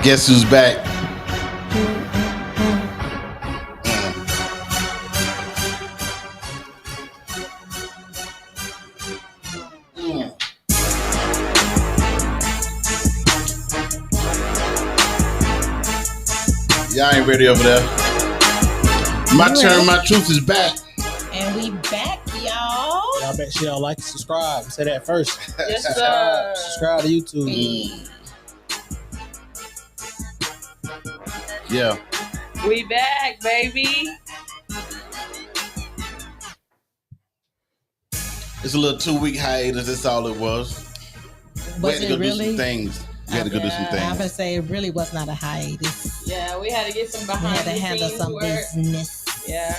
Guess who's back? Y'all ain't ready over there. My turn, my truth is back. And we back, y'all. Y'all make sure y'all like and subscribe. Say that first. Yes, sir. Subscribe to YouTube. Yeah. We back, baby. It's a little 2-week hiatus. That's all it was. We had to go do some things. We had to go do some things. I would say it really was not a hiatus. Yeah, we had to get some behind the scenes. We had to handle some business. Yeah.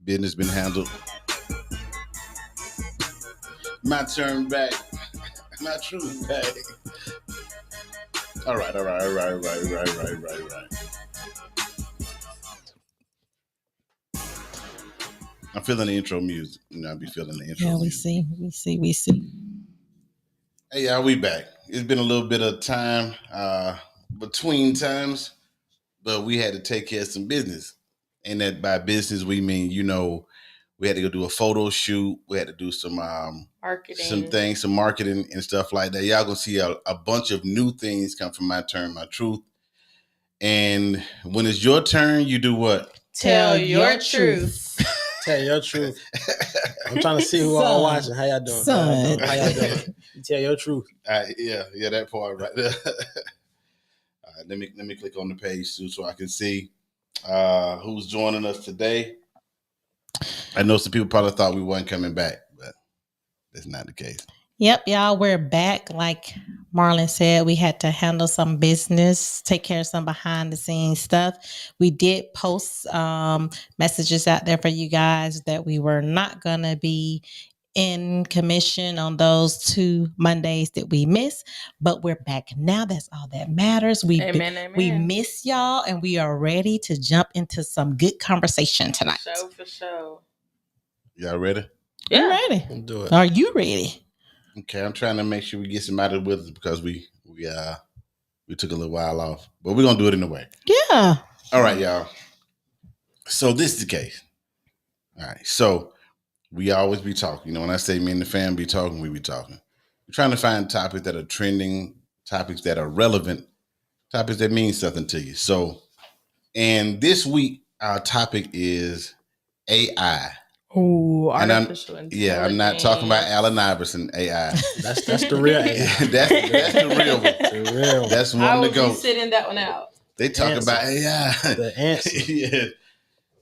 Business been handled. My turn back. My truth back. All right. I'm feeling the intro music. You know, I be feeling the intro music. We see. Hey, y'all, we back. It's been a little bit of time between times, but we had to take care of some business. And that by business, we mean, you know, we had to go do a photo shoot. We had to do some marketing, some marketing and stuff like that. Y'all gonna see a bunch of new things come from My Turn, My Truth. And when it's your turn, you do what? Tell your truth. Tell your truth. I'm trying to see who all watching. How y'all doing? How y'all doing? You tell your truth. Yeah, that part right there. All right, let me click on the page too so I can see who's joining us today. I know some people probably thought we weren't coming back, but that's not the case. Yep, y'all, we're back. Like Marlon said, we had to handle some business, take care of some behind the scenes stuff. We did post messages out there for you guys that we were not going to be in commission on those 2 Mondays that we missed, but we're back now. That's all that matters. Amen. We miss y'all, and we are ready to jump into some good conversation tonight. For sure. Y'all ready? Yeah. I'm ready. We'll do it. Are you ready? Okay, I'm trying to make sure we get somebody with us because we took a little while off, but we're gonna do it anyway. Yeah. All right, y'all. So this is the case. All right. So we always be talking. You know, when I say me and the fam be talking, we be talking. We're trying to find topics that are trending, topics that are relevant, topics that mean something to you. So, and this week our topic is AI. Oh, artificial intelligence. Yeah, I'm not talking about Allen Iverson AI. That's the real AI. that's the real one. The real. That's one to go. I will be sitting that one out. They talk about AI. The answer. Yeah.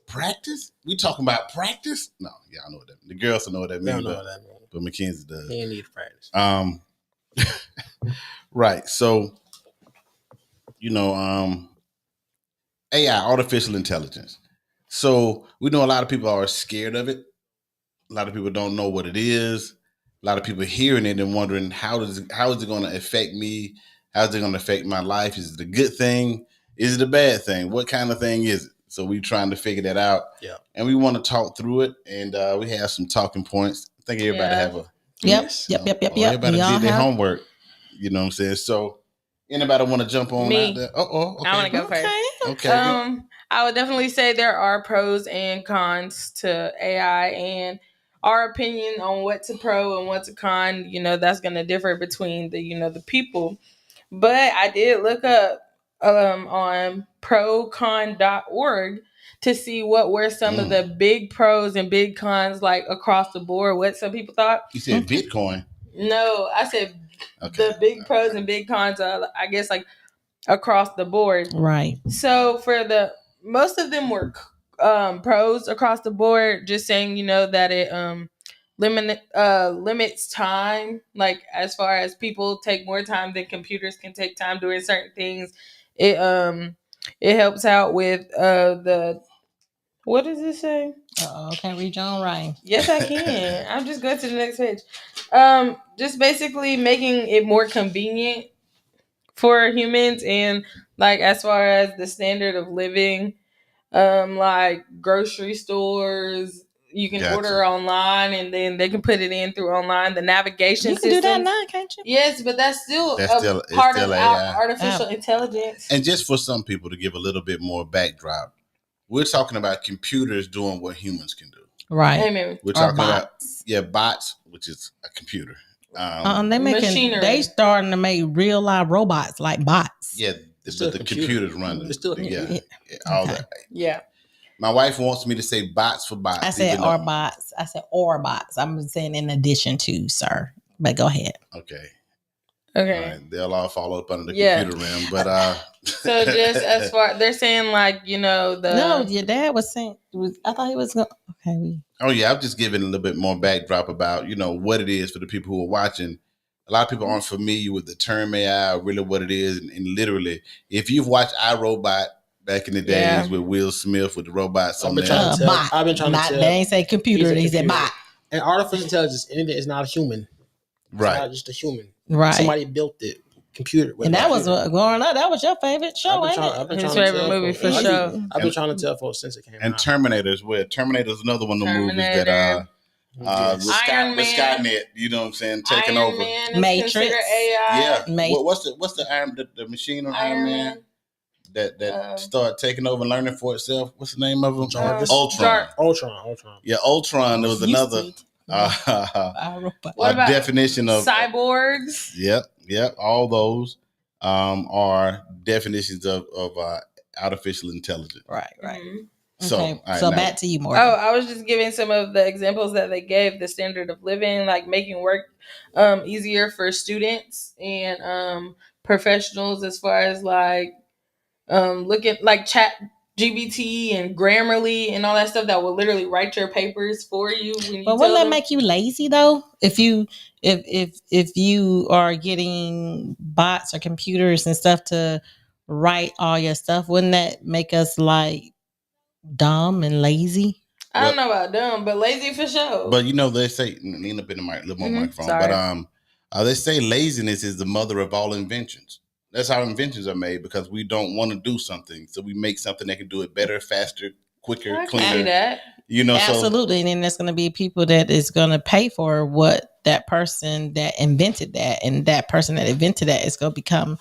Practice? We talking about practice? No, y'all know what that means. The girls don't know what that means. But Mackenzie does. He ain't need practice. Right. So, you know, AI, artificial intelligence. So we know a lot of people are scared of it. A lot of people don't know what it is. A lot of people hearing it and wondering how is it going to affect me? How is it going to affect my life? Is it a good thing? Is it a bad thing? What kind of thing is it? So we're trying to figure that out. Yeah. And we want to talk through it. And we have some talking points. I think everybody have a Yep. Everybody did their homework. You know what I'm saying? So anybody want to jump on Me. out there? Okay. I want to go first. Okay. I would definitely say there are pros and cons to AI, and our opinion on what to pro and what to con, you know, that's going to differ between the people. But I did look up on procon.org to see what were some of the big pros and big cons, like across the board, what some people thought. You said Bitcoin. No, I said the big pros and big cons, I guess, like across the board. Right. So most of them were pros across the board, just saying, you know, that it limits time, like as far as people take more time than computers can take time doing certain things. It helps out with what does it say? Can't read your own writing. Yes, I can. I'm just going to the next page. Just basically making it more convenient for humans, and like as far as the standard of living, like grocery stores, you can Gotcha. order online, and then they can put it in through online. The navigation You can system. do that now, can't you? Yes, but that's still It's part still of AI. artificial intelligence. And just for some people to give a little bit more backdrop, we're talking about computers doing what humans can do. Right. Amen. We're Or talking about bots. bots, which is a computer. They Machinery. they starting to make real live robots like bots. Yeah, It's but still the a computer. computers run It's still a yeah, computer. all Okay. that. Yeah. My wife wants me to say bots for bots. I said even though- or bots. I said or bots. I'm saying in addition to, sir. But go ahead. Okay. Okay. All right. They'll all fall up under the Yeah. computer realm. But So just as far they're saying, like, you know, the No, your dad was saying. I thought he was going. Okay, oh yeah, I'm just giving a little bit more backdrop about, what it is for the people who are watching. A lot of people aren't familiar with the term AI or really what it is. And literally, if you've watched iRobot back in the days Yeah. with Will Smith with the robots I've on been there. trying to tell. bot. I've been trying Not, to they tell. ain't say computer. He's a They said computer. bot. And artificial intelligence, anything is not a human. It's Right. not just a human. Right. Somebody built it. Computer. And that was growing up. That was your favorite show, ain't it? His favorite movie for sure. I've been trying to tell folks since it came And out. Terminator as well. Terminator is another one of the movies that Terminator. Yes. with Iron with Man. Skynet, you know what I'm saying, taking Iron over. Man is Matrix. considered AI. Yeah. What's the machine on Iron Man that started taking over and learning for itself? What's the name of him? Jarvis. Ultron. Ultron. Yeah, Ultron. There was another What about definition of cyborgs? Yep. All those are definitions of artificial intelligence. Right. Mhm. So, Okay. all right, So now- back to you, Morgan. Oh, I was just giving some of the examples that they gave. The standard of living, like making work easier for students and professionals, as far as like looking like Chat GBT and Grammarly and all that stuff that will literally write your papers for you. When you But tell wouldn't that them. make you lazy though? If you are getting bots or computers and stuff to write all your stuff, wouldn't that make us like dumb and lazy? I don't know about dumb, but lazy for sure. But they say lean up in the mic, a little more Mhm, microphone. sorry. But they say laziness is the mother of all inventions. That's how inventions are made, because we don't want to do something, so we make something that can do it better, faster, quicker, I can cleaner. see that. Absolutely. And then there's going to be people that is going to pay for what that person that invented that, and that person that invented that is going to become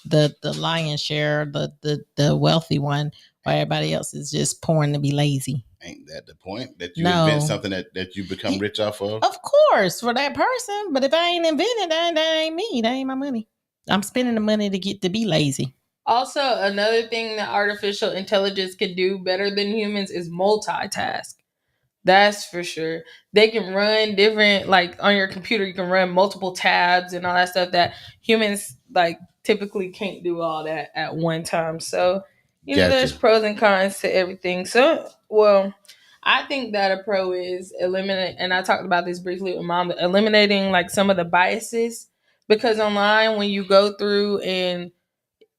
the lion's share, the wealthy one, while everybody else is just pouring to be lazy. Ain't that the point? That you No. invent something that you become rich off of? Of course, for that person. But if I ain't invented that ain't me. That ain't my money. I'm spending the money to get to be lazy. Also, another thing that artificial intelligence can do better than humans is multitask. That's for sure. They can run different, like on your computer, you can run multiple tabs and all that stuff that humans like typically can't do all that at one time. So, Gotcha. there's pros and cons to everything. So, well, I think that a pro is eliminate, and I talked about this briefly with Mom, eliminating like some of the biases, because online when you go through and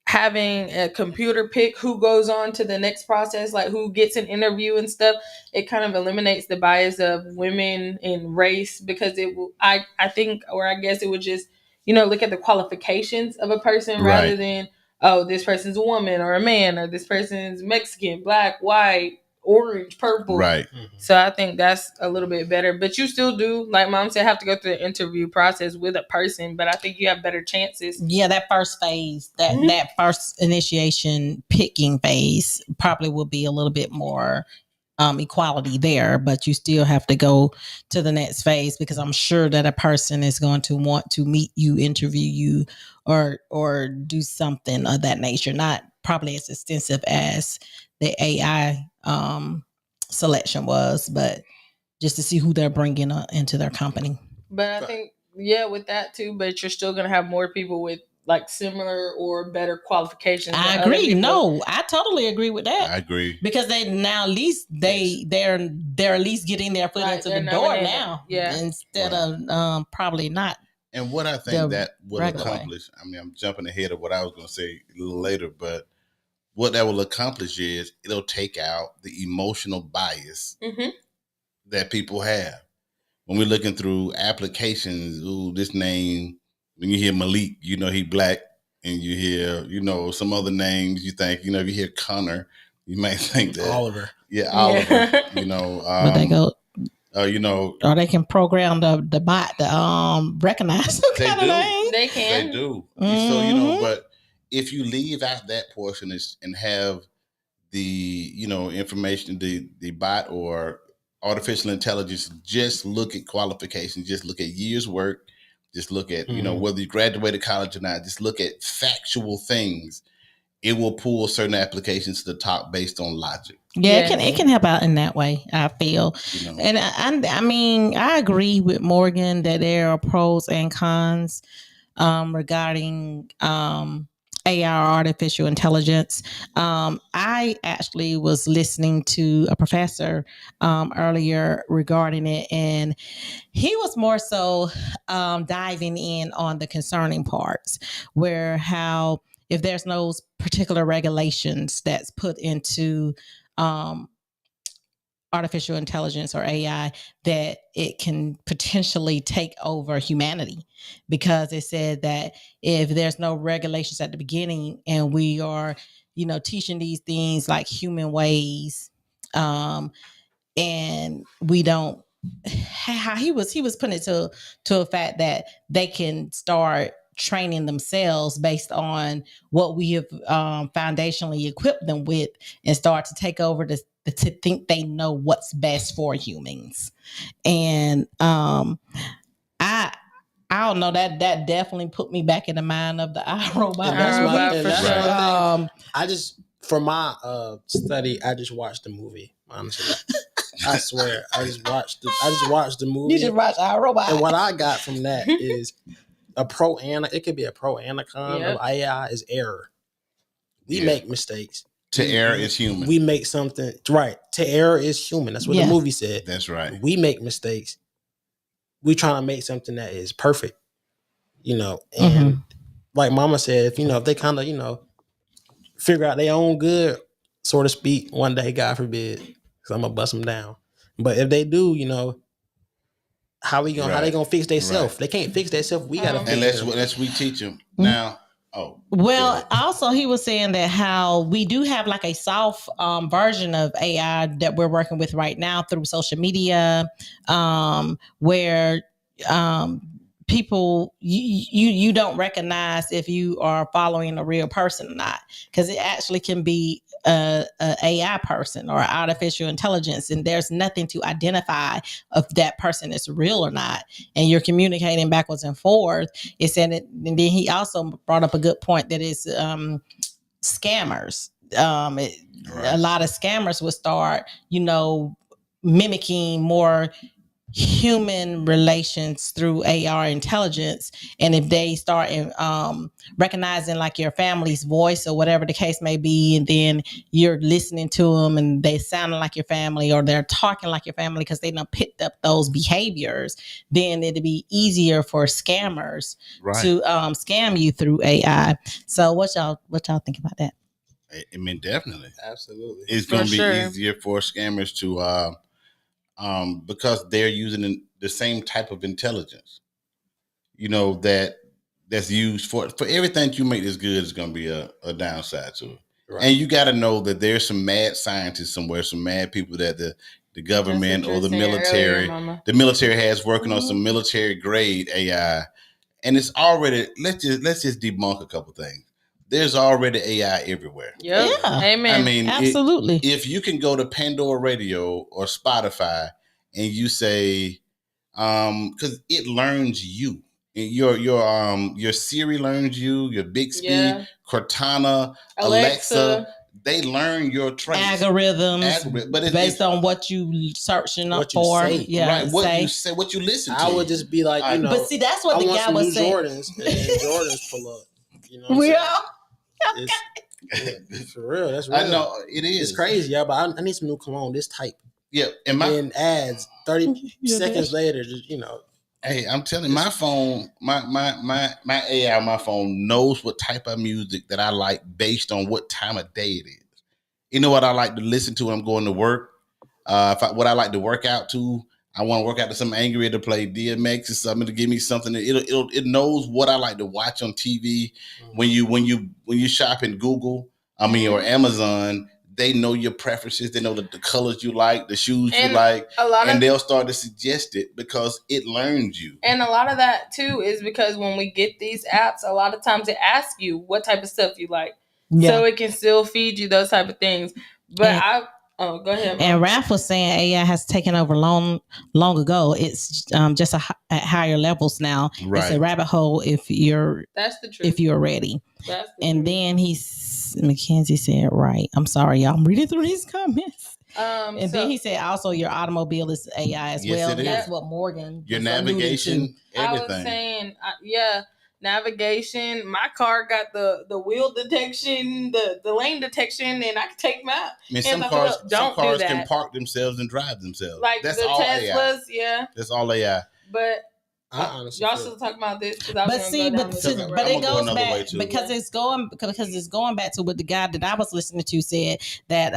having a computer pick who goes on to the next process, like who gets an interview and stuff, it kind of eliminates the bias of women and race, because it will, I think, or I guess it would just, look at the qualifications of a person rather Right. than, oh, this person's a woman or a man, or this person's Mexican, black, white, orange, purple. Right. So I think that's a little bit better. But you still do, like Mom said, have to go through the interview process with a person. But I think you have better chances. Yeah, that first phase, that Mhm. that first initiation picking phase probably will be a little bit more equality there, but you still have to go to the next phase, because I'm sure that a person is going to want to meet you, interview you, or do something of that nature. Not probably as extensive as the AI selection was, but just to see who they're bringing into their company. But I think, with that too, but you're still going to have more people with like similar or better qualifications. I than other agree. people. No, I totally agree with that. I agree. Because they now at least they're at least getting their foot Right, into they're the door nominated. now. Yeah. Instead of probably not. And what I think The that will regular way. accomplish, I mean, I'm jumping ahead of what I was going to say a little later, but what that will accomplish is it'll take out the emotional bias Mhm. that people have. When we're looking through applications, ooh, this name, when you hear Malik, he black, and you hear, some other names, you think, if you hear Connor, you might think that. Oliver. Yeah, Oliver. But they go You know, or they can program the bot to recognize some They kind do. of name. They can. they do. So you know, Mhm. but if you leave out that portion and have the information, the bot or artificial intelligence just look at qualifications, just look at years work, just look at whether you graduated college or not, just look at factual things, it will pull certain applications to the top based on logic. Yeah, Yes. it can help out in that way, I feel. You know, And I mean, I agree with Morgan that there are pros and cons regarding AR, artificial intelligence. I actually was listening to a professor earlier regarding it, and he was more so diving in on the concerning parts, where how if there's no particular regulations that's put into um, artificial intelligence or AI, that it can potentially take over humanity, because it said that if there's no regulations at the beginning and we are, teaching these things like human ways, and we don't, how he was putting it to a fact that they can start training themselves based on what we have foundationally equipped them with, and start to take over to think they know what's best for humans. And I don't know, that definitely put me back in the mind of the iRobot. And that's my, iRobot, and for that's sure. my thing. I just, for my study, I just watched the movie. Honestly, I swear, I just watched the movie. You just watch iRobot. And what I got from that is it could be a pro and a con of AI is error. We make mistakes. To err is human. We make something right. To err is human. That's what the movie said. That's right. We make mistakes. We trying to make something that is perfect. And like Mama said, if they kind of figure out their own good, so to speak, one day, God forbid, because I'm gonna bust them down. But if they do, how they gonna fix themselves? Right. They can't fix themselves. We gotta fix them. Unless we teach them now. Oh, well, also he was saying that how we do have like a soft version of AI that we're working with right now through social media, where people you don't recognize if you are following a real person or not, because it actually can be a AI person or artificial intelligence, and there's nothing to identify if that person is real or not, and you're communicating backwards and forth. It said it, and then he also brought up a good point that is scammers. A lot of scammers would start mimicking more human relations through AR intelligence, and if they start recognizing like your family's voice or whatever the case may be, and then you're listening to them and they sounding like your family, or they're talking like your family because they done picked up those behaviors, then it'd be easier for scammers to scam you through AI. So what y'all think about that? I mean, definitely, absolutely, it's going to be easier for scammers to because they're using the same type of intelligence, that's used for everything you make this good is going to be a downside to it. Right. And you got to know that there's some mad scientists somewhere, some mad people that the government or the military has working on some military grade AI, and it's already let's just debunk a couple things. There's already AI everywhere. Yep. Yeah. Amen. I mean, absolutely. If you can go to Pandora Radio or Spotify and you say, because it learns you, your Siri learns you, your Bixby, Cortana, Alexa, they learn your traits, algorithms, but it's based on what you searching up for. Right. What you say, what you listen to. I would just be like, but see, that's what the guy was saying. Jordans, and Jordans pull up. For real, that's real. I know it is. It's crazy, but I need some new cologne this type. Yeah, and then ads 30 seconds later, just Hey, I'm telling you, my phone, my AI on my phone knows what type of music that I like based on what time of day it is. You know what I like to listen to when I'm going to work? What I like to work out to. I want to work out to something angry to play DMX or something to give me something. It knows what I like to watch on TV. When you shop in Google, or Amazon, they know your preferences. They know the colors you like, the shoes And you like, a lot and of they'll start to suggest it because it learns you. and a lot of that too is because when we get these apps, a lot of times it asks you what type of stuff you like, so it can still feed you those type of things. But go ahead. And Mom. Raph was saying AI has taken over long ago. It's just at higher levels now. Right. It's a rabbit hole if you're That's the truth. if you're ready. That's the And truth. then Mackenzie said, right. I'm sorry, y'all. I'm reading through these comments. And then he said also your automobile is AI as Yes, well. it is. That's what Morgan Your was alluding navigation, to. everything. I was saying, navigation. My car got the wheel detection, the lane detection, and I can take my. I mean, hands some off cars, the- don't some cars do can that. park themselves and drive themselves. Like That's the all Teslas, AI. yeah. That's all AI. But I honestly y'all feel- still talking about this? But it goes another way back too. because it's going back to what the guy that I was listening to said, that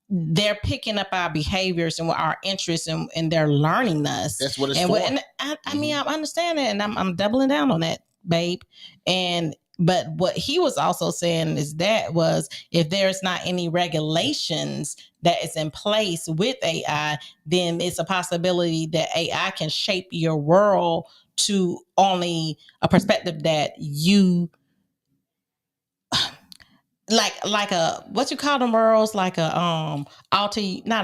they're picking up our behaviors and our interests, and they're learning us. That's what it's And for. I mean, I understand that, and I'm doubling down on that, babe. But what he was also saying is that was if there's not any regulations that is in place with AI, then it's a possibility that AI can shape your world to only a perspective that you like a what you call them worlds, like a not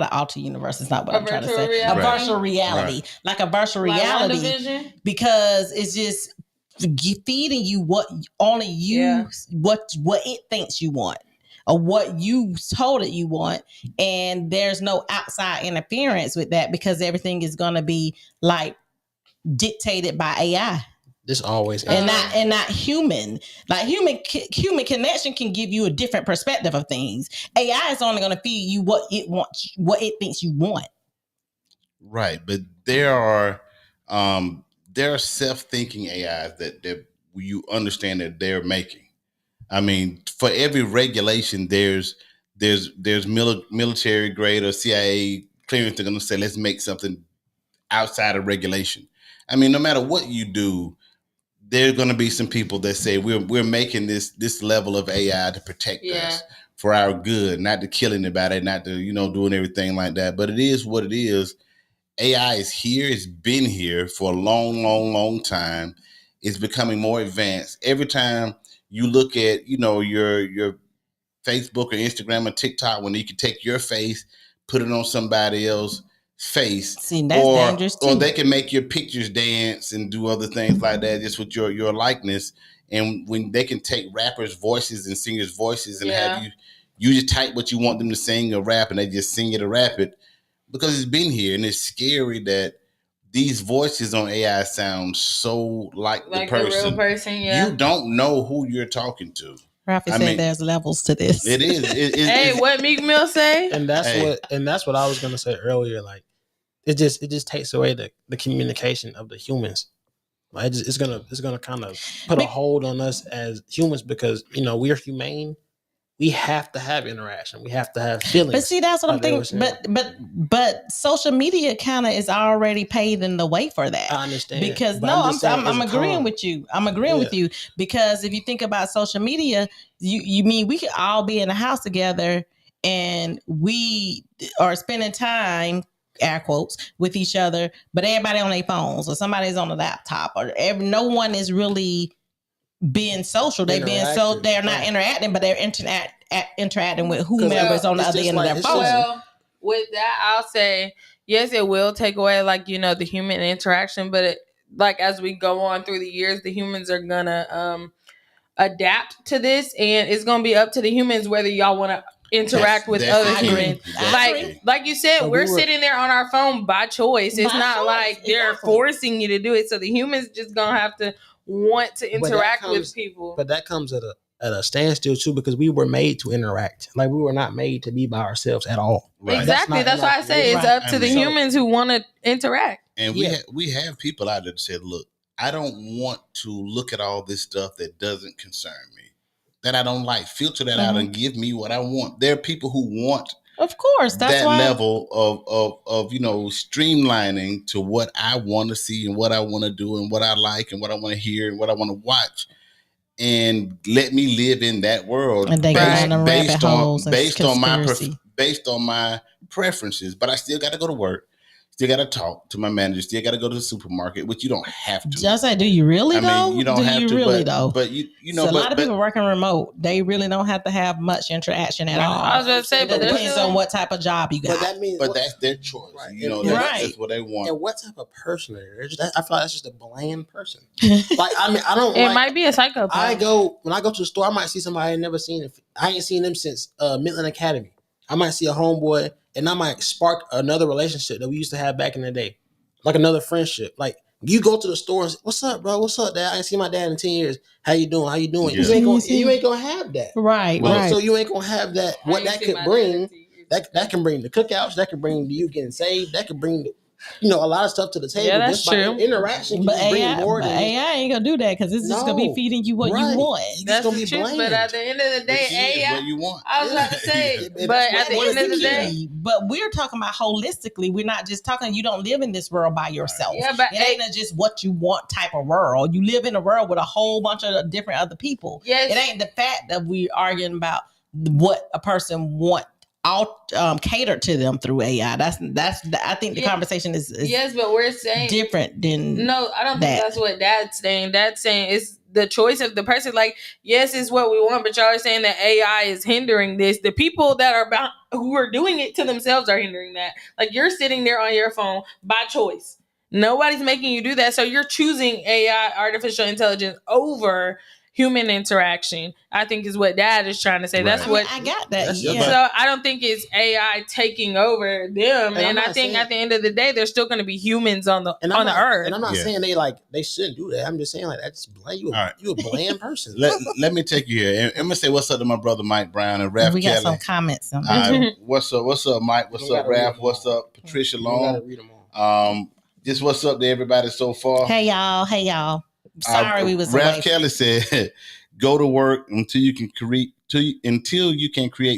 an alter universe. It's not what I'm trying to say. reality? A virtual reality, Right. like a virtual Like reality, WandaVision? because it's just feeding you what only you Yeah. what it thinks you want or what you told it you want, and there's no outside interference with that because everything is going to be like dictated by AI. This always And not human. Like human connection can give you a different perspective of things. AI is only going to feed you what it wants, what it thinks you want. Right, but there are self-thinking AIs that you understand that they're making. I mean, for every regulation, there's military grade or CIA clearance. They're going to say, let's make something outside of regulation. I mean, no matter what you do, there's going to be some people that say we're making this level of AI to protect us for our good, not to kill anybody, not to doing everything like that. But it is what it is. AI is here. It's been here for a long, long, long time. It's becoming more advanced. Every time you look at, your Facebook or Instagram or TikTok, when you can take your face, put it on somebody else's face. See, that's dangerous too. Or they can make your pictures dance and do other things like that just with your likeness. And when they can take rappers' voices and singers' voices and have you just type what you want them to sing or rap, and they just sing it or rap it. Because it's been here, and it's scary that these voices on AI sound so like the person. The real person, yeah. You don't know who you're talking to. Rafi said there's levels to this. It is. Hey, what Meek Mill say? And that's what I was gonna say earlier. Like, it just takes away the communication of the humans. Like, it's gonna kind of put a hold on us as humans because we're humane. We have to have interaction. We have to have feelings. But see, that's what I'm thinking. But social media kind of is already paving the way for that. I understand. Because I'm agreeing with you. I'm agreeing with you because if you think about social media, you mean we could all be in a house together and we are spending time, air quotes, with each other, but everybody on their phones or somebody's on a laptop or no one is really being social. They're not interacting, but they're interacting with whomever's on the other end of their phone. Well, with that, I'll say yes, it will take away the human interaction, but as we go on through the years, the humans are gonna adapt to this, and it's gonna be up to the humans whether y'all want to interact with other humans. Like you said, we're sitting there on our phone by choice. It's not like they're forcing you to do it. So the humans just gonna have to want to interact with people. But that comes at a standstill too, because we were made to interact. Like, we were not made to be by ourselves at all. Right. Exactly. That's why I say it's up to the humans who want to interact. And we have people out there that said, look, I don't want to look at all this stuff that doesn't concern me, that I don't like. Filter that out and give me what I want. There are people who want, of course, that's why level of streamlining to what I want to see and what I want to do and what I like and what I want to hear and what I want to watch. and let me live in that world And they go down the rabbit based on holes and based on my preferences. But I still got to go to work. Still got to talk to my manager. Still got to go to the supermarket, which you don't have to. Just say, do you really though? You don't have to. Really but, though? But you know, so a lot of people working remote, they really don't have to have much interaction at all. I was going to say, but it depends on what type of job you got. But that means, that's their choice. Right. You know, that's what they want. And what type of person they're? I feel like that's just a bland person. Like I mean, I don't. It might be a psychopath. When I go to the store, I might see somebody I ain't never seen. I ain't seen them since Midland Academy. I might see a homeboy, and I might spark another relationship that we used to have back in the day, like another friendship. Like you go to the store and say, "What's up, bro? What's up, Dad? I ain't seen my dad in 10 years. How you doing? How you doing?" Yeah. You ain't gonna have that, right? So you ain't gonna have that. What that could bring, that can bring the cookouts. That can bring you getting saved. That can bring a lot of stuff to the table. Yeah, that's true. Interaction, but AI ain't gonna do that because it's just gonna be feeding you what you want. That's gonna be the truth. bland. But at the end of the day, AI. What you want. I was about to say, but at the end of the day, but we're talking about holistically. We're not just talking. You don't live in this world by yourself. Yeah, but it ain't just what you want type of world. You live in a world with a whole bunch of different other people. Yes. It ain't the fact that we're arguing about what a person want. All catered to them through AI. That's I think the conversation is yes, but we're saying different than no. I don't think that's what Dad's saying. Dad's saying it's the choice of the person. Like, yes, it's what we want, but y'all are saying that AI is hindering this. The people that are who are doing it to themselves are hindering that. Like, you're sitting there on your phone by choice. Nobody's making you do that, so you're choosing AI, artificial intelligence, over human interaction, I think is what Dad is trying to say. Right. That's what I got that. Yeah. So I don't think it's AI taking over them. And I think at the end of the day, there's still going to be humans on the earth. And I'm not saying they shouldn't do that. I'm just saying that's bland. You a bland person. Let me take you here. I'm gonna say what's up to my brother Mike Brown and Raph Kelly. We got some comments. What's up, Mike? What's up, Raph? What's up, Patricia Long? Just what's up to everybody so far. Hey y'all. Sorry, we was Raph Kelly said, "Go to work until you can create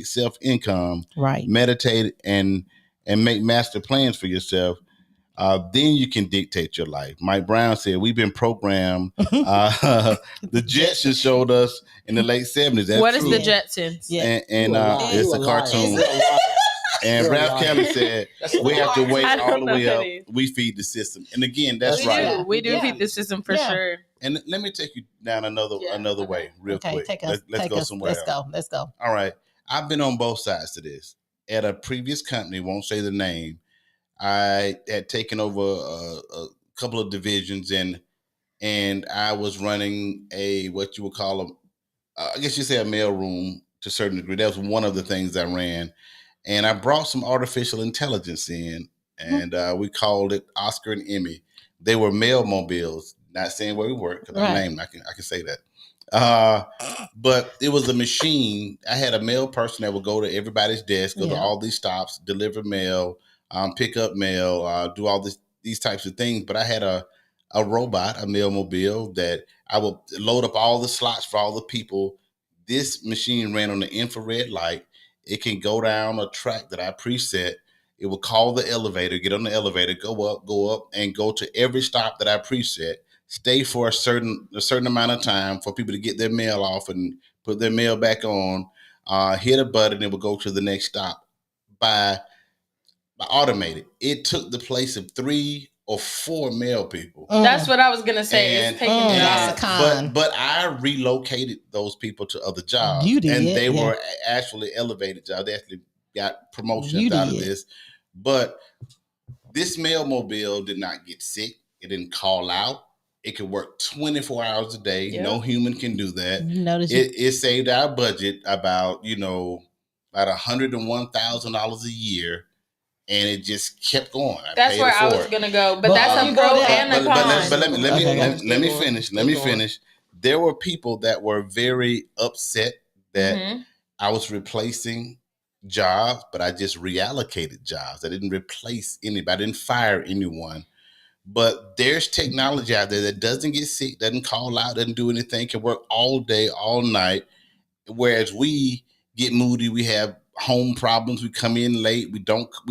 self income. Right. Meditate and make master plans for yourself. Then you can dictate your life." Mike Brown said, "We've been programmed. The Jetsons showed us in the late 70s. What is the Jetsons? Yeah. And it's a cartoon." And Raph Kelly said, "We have to wait all the way up. We feed the system." And again, that's right. We do feed the system for sure. And let me take you down another way real quick. Let's go somewhere. Let's go. All right. I've been on both sides to this. At a previous company, won't say the name, I had taken over a couple of divisions and I was running what you would call I guess you say a mail room to a certain degree. That was one of the things I ran. And I brought some artificial intelligence in, and we called it Oscar and Emmy. They were mail mobiles, not saying where we work, because I'm named, I can say that. But it was a machine. I had a mail person that would go to everybody's desk, go to all these stops, deliver mail, pick up mail, do all these types of things. But I had a robot, a mail mobile, that I would load up all the slots for all the people. This machine ran on the infrared light. It can go down a track that I preset. It will call the elevator, get on the elevator, go up, and go to every stop that I preset. Stay for a certain amount of time for people to get their mail off and put their mail back on. Hit a button, it will go to the next stop by automated. It took the place of 3 or 4 mail people. That's what I was gonna say. But I relocated those people to other jobs. You did, and they were actually elevated jobs. They actually got promotions out of this. But this mail mobile did not get sick. It didn't call out. It could work 24 hours a day. Yep. No human can do that. It saved our budget about $101,000 a year. And it just kept going. That's where I was gonna go, but that's a pro and a con. But let me finish. Let me finish. There were people that were very upset that I was replacing jobs, but I just reallocated jobs. I didn't replace anybody. I didn't fire anyone. But there's technology out there that doesn't get sick, doesn't call out, doesn't do anything, can work all day, all night. Whereas we get moody, we have home problems, we come in late, we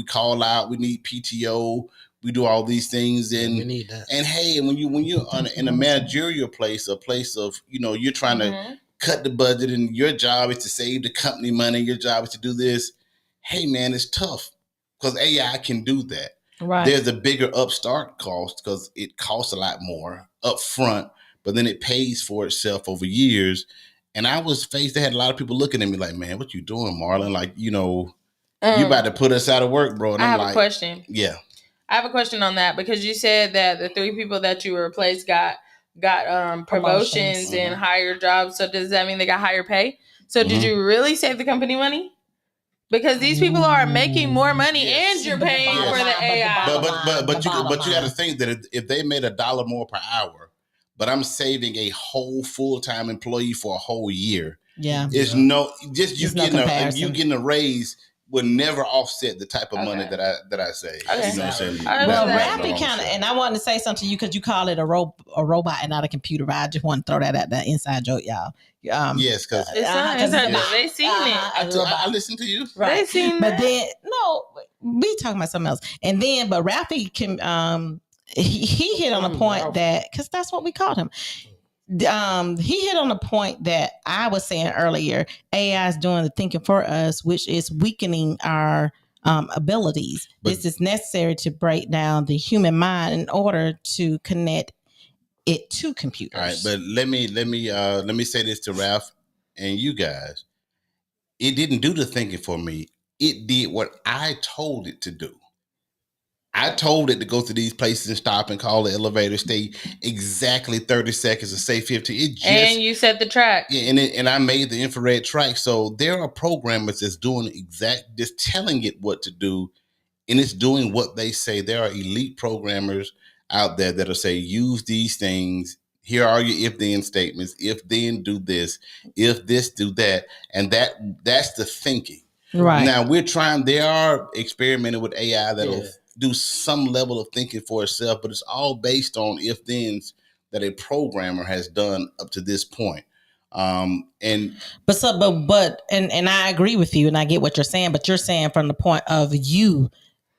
call out, we need PTO, we do all these things, and we need that. and hey, when you're in a managerial place, a place of you're trying to cut the budget, and your job is to save the company money. Your job is to do this. Hey, man, it's tough because AI can do that. Right. There's a bigger upstart cost because it costs a lot more up front, but then it pays for itself over years. And I was faced, they had a lot of people looking at me like, man, what you doing, Marlon? Like, you about to put us out of work, bro. And I I'm have like, a question. Yeah. I have a question on that because you said that the 3 people that you replaced got promotions and higher jobs. So does that mean they got higher pay? So did you really save the company money? Because these people are making more money and you're paying for the AI. But you got to think that if they made $1 more per hour, but I'm saving a whole full-time employee for a whole year. Yeah. It's no getting a raise would never offset the type of money that I save. Okay. You know what I'm saying? Well, Rafi kind of, and I wanted to say something to you because you call it a robot and not a computer. I just want to throw that at that inside joke, y'all. Yes, because they seen it. I listen to you. Right. They seen but that. then no, we talking about something else. And then, but Rafi can he hit on a point that because that's what we called him. He hit on a point that I was saying earlier. AI is doing the thinking for us, which is weakening our abilities. This is necessary to break down the human mind in order to connect it to computers. All right, but let me say this to Ralph and you guys. It didn't do the thinking for me. It did what I told it to do. I told it to go to these places and stop and call the elevator, stay exactly 30 seconds or say 15. And you set the track. Yeah, and I made the infrared track. So there are programmers that's doing just telling it what to do, and it's doing what they say. There are elite programmers out there that'll say, use these things. Here are your if-then statements. If then, do this. If this, do that. And that's the thinking. Right. Now they are experimenting with AI that'll do some level of thinking for itself, but it's all based on if-thens that a programmer has done up to this point. And I agree with you, and I get what you're saying, but you're saying from the point of you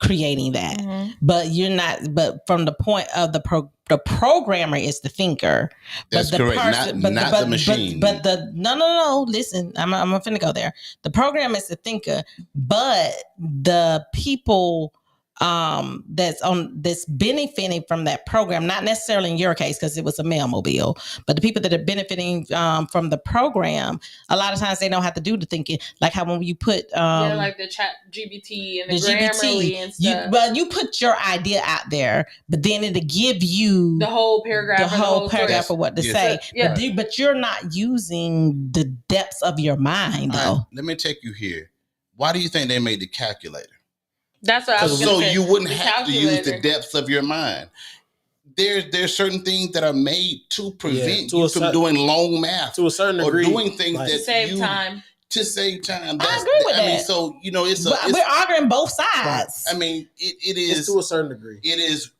creating that, but you're not. But from the point of the programmer is the thinker. That's correct. Not the machine. No. Listen, I'm finna go there. The programmer is the thinker, but the people that's benefiting from that program, not necessarily in your case because it was a mail mobile, but the people that are benefiting from the program, a lot of times they don't have to do the thinking, like how when you put like the chat GBT and the Grammarly and stuff. You put your idea out there, but then it'll give you the whole paragraph, of what to say. But you're not using the depths of your mind, though. Right, let me take you here. Why do you think they made the calculator? That's what I was so you wouldn't have to use the depths of your mind. There's certain things that are made to prevent you from doing long math to a certain degree, or doing things that save time. To save time. I agree with that. Mean, so we're arguing both sides. I mean, it is it's to a certain degree. It is.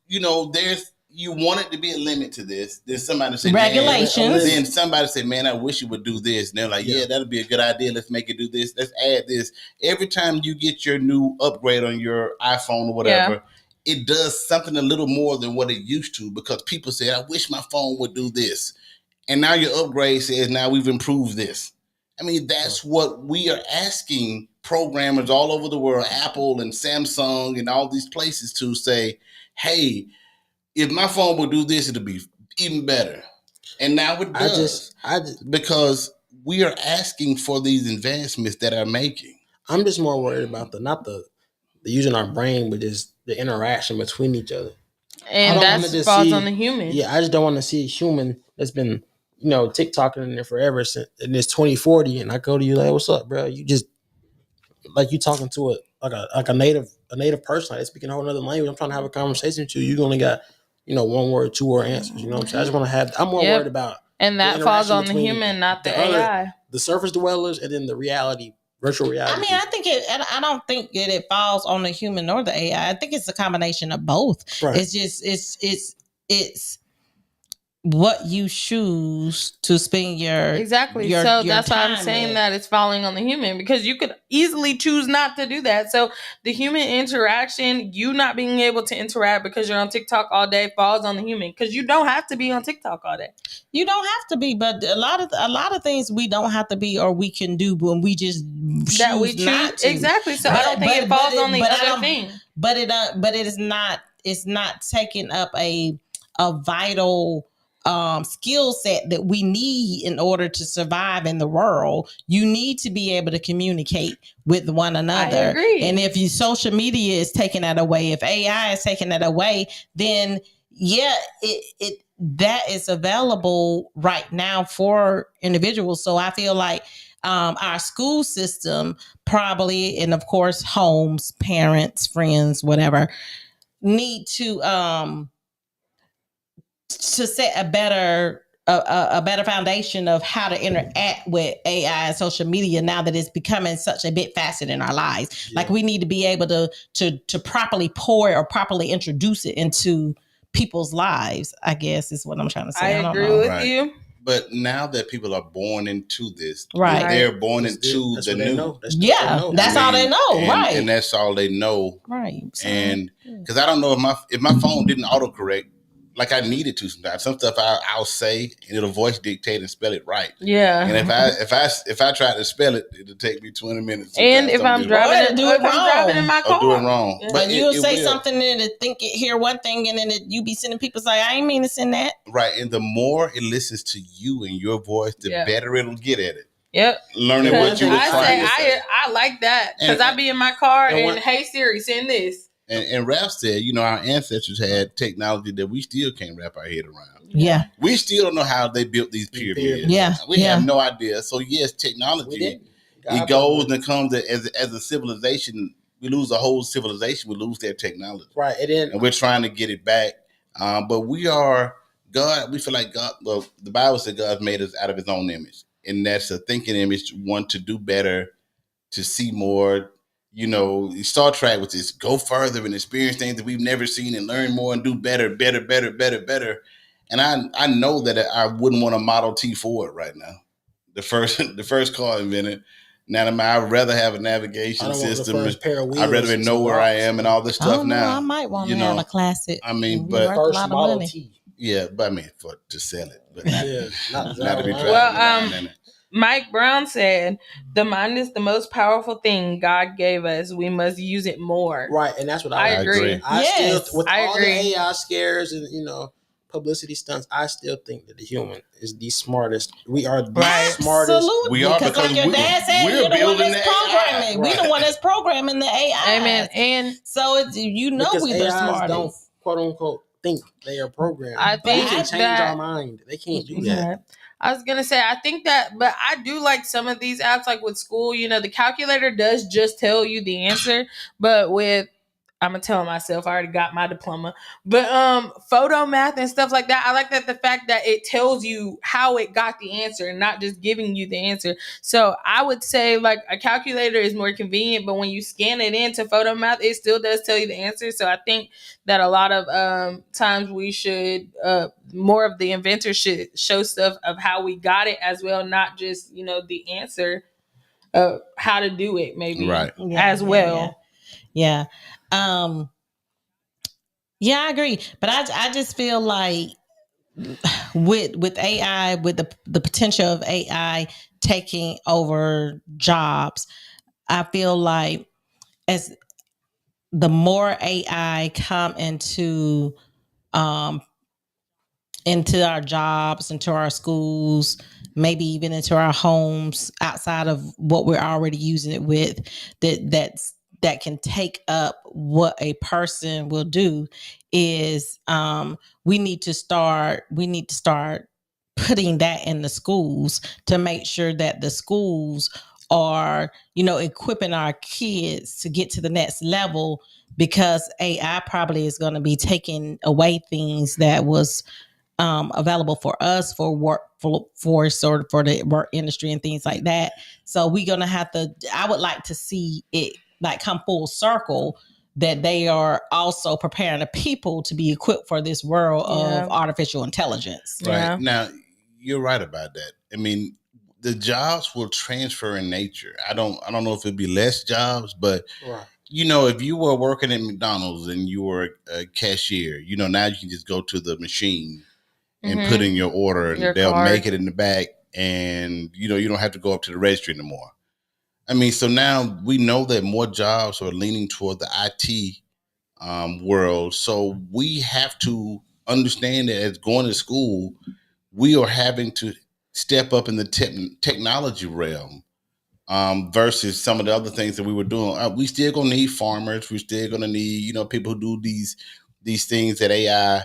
You want it to be a limit to this. Then somebody say regulations. Then somebody say, "Man, I wish you would do this." And they're like, "Yeah, that'll be a good idea. Let's make it do this. Let's add this." Every time you get your new upgrade on your iPhone or whatever, it does something a little more than what it used to because people say, "I wish my phone would do this," and now your upgrade says, "Now we've improved this." I mean, that's what we are asking programmers all over the world, Apple and Samsung and all these places to say, "Hey, if my phone would do this, it'll be even better." And now it does. Because we are asking for these advancements that are making. I'm just more worried about not the using our brain, but just the interaction between each other. And that falls on the human. Yeah, I just don't want to see a human that's been, TikToking in there forever since, and it's 2040, and I go to you like, "What's up, bro?" You just like you talking to a native person, like speaking a whole other language. I'm trying to have a conversation with you. You only got 1 word, 2 word answers. You know what I'm saying? I just want to have. I'm more worried about. And that falls on the human, not the AI. The surface dwellers, and then the virtual reality. I mean, I don't think that it falls on the human or the AI. I think it's a combination of both. Right. It's just it's what you choose to spend your Exactly. your So your that's why I'm time saying with. that it's falling on the human, because you could easily choose not to do that. So the human interaction, you not being able to interact because you're on TikTok all day, falls on the human, because you don't have to be on TikTok all day. You don't have to be, but a lot of things we don't have to be, or we can do when we just That we choose not choose to. exactly. So I don't think it falls on the but I other don't- thing. But it is not. It's not taking up a vital skill set that we need in order to survive in the world. You need to be able to communicate with one another. I agree. And if you social media is taking that away, if AI is taking that away, then yeah, it that is available right now for individuals. So I feel like our school system probably, and of course homes, parents, friends, whatever, need to set a better foundation of how to interact with AI and social media now that it's becoming such a big facet in our lives. Yeah. Like we need to be able to properly pour it or properly introduce it into people's lives, I guess is what I'm trying to say. I don't agree know. with Right. you. But now that people are born into this, Right. they're born That's into that's the what they new. know. That's what Yeah, they know. that's all they know, and, right. And that's all they know. Right. So, And because I don't know if my phone didn't autocorrect like I needed to sometimes. Some stuff I'll say and it'll voice dictate and spell it right. Yeah. And if I try to spell it, it'll take me 20 minutes. And if I'm driving, do it if I'm driving in my car, I'll do it wrong. Yeah. But and you'll say will. something and it think it hear one thing, and then you be sending people say, I ain't mean to send that. Right. And the more it listens to you and your voice, the Yeah. better it'll get at it. Yep. Learning what you were I trying to say. I like that, because And- I be in my car and and what- hey Siri, send this. And Rap said, our ancestors had technology that we still can't wrap our head around. Yeah. We still don't know how they built these pyramids. Yeah. We have no idea. So yes, We technology, didn't. it goes and comes as a civilization. We lose a whole civilization. We lose their technology. Right. It didn't. And we're trying to get it back. But we are God. We feel like God. Well, the Bible said God made us out of his own image. And that's a thinking image, one to do better, to see more. Star Trek was this go further and experience things that we've never seen and learn more and do better. And I know that I wouldn't want a Model T Ford right now. The first car invented. Now I'd rather have a navigation I don't want the system. first pair of wheels. I'd rather know where I am and all this I stuff don't know. now. I might want you to know, have a classic. I mean, and but worth a lot First of Model money. T. yeah, but I mean to sell it, but not, Yeah. Not not to be that driving Well, around in it. Mike Brown said, "The mind is the most powerful thing God gave us. We must use it more." Right, and that's what I I agree. I Yes, still, with I all agree. the AI scares and publicity stunts, I still think that the human is the smartest. We are the Right. smartest. Absolutely. We are because like because your dad said, we're you're the one building that's the AI. programming. We the Right. one that's programming the AI. Amen. And So it's Because we the AIs smartest. don't quote unquote think, they are programmed. I They think can change that- our mind. They can't do that. Yeah. I was gonna say, I think that, but I do like some of these apps, like with school. The calculator does just tell you the answer, but I'm gonna tell myself I already got my diploma, but photo math and stuff like that, I like that the fact that it tells you how it got the answer and not just giving you the answer. So I would say like a calculator is more convenient, but when you scan it into photo math, it still does tell you the answer. So I think that a lot of times we should more of the inventors should show stuff of how we got it as well, not just the answer of how to do it, maybe Right. as well. Yeah. Yeah, I agree. But I just feel like with AI, with the potential of AI taking over jobs, I feel like as the more AI come into our jobs, into our schools, maybe even into our homes outside of what we're already using it with, that can take up what a person will do, is we need to start putting that in the schools to make sure that the schools are equipping our kids to get to the next level, because AI probably is going to be taking away things that was available for us for workforce or for the work industry and things like that. So we're gonna have to. I would like to see it like come full circle that they are also preparing the people to be equipped for this world of artificial intelligence. Right. Yeah. Now, you're right about that. I mean, the jobs will transfer in nature. I don't know if it'd be less jobs, but Right. if you were working at McDonald's and you were a cashier, now you can just go to the machine and put in your order, and they'll card. make it in the back, and you don't have to go up to the registry anymore. I mean, so now we know that more jobs are leaning toward the IT world. So we have to understand that as going to school, we are having to step up in the technology realm versus some of the other things that we were doing. We still gonna need farmers. We're still gonna need people who do these things that AI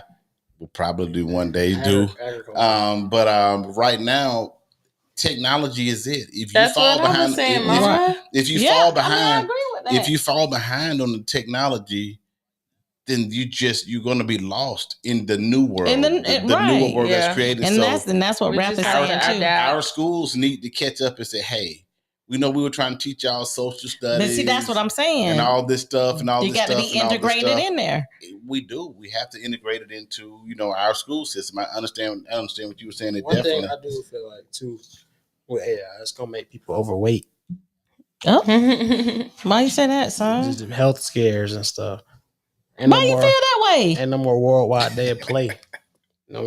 will probably one day do. But right now, technology is it. If you fall behind, if you fall behind, if you fall behind on the technology, then you're going to be lost in the new world, the newer world that's created. And that's what Rap is saying too. Our schools need to catch up and say, hey, we know we were trying to teach y'all social studies. But see, that's what I'm saying. And all this stuff and all this stuff. You got to be integrated in there. We do. We have to integrate it into, our school system. I understand what you were saying. One thing I do feel like too with AI, it's gonna make people overweight. Oh, why you say that, son? Just health scares and stuff. And why you feel that way? And no more worldwide day of play. No,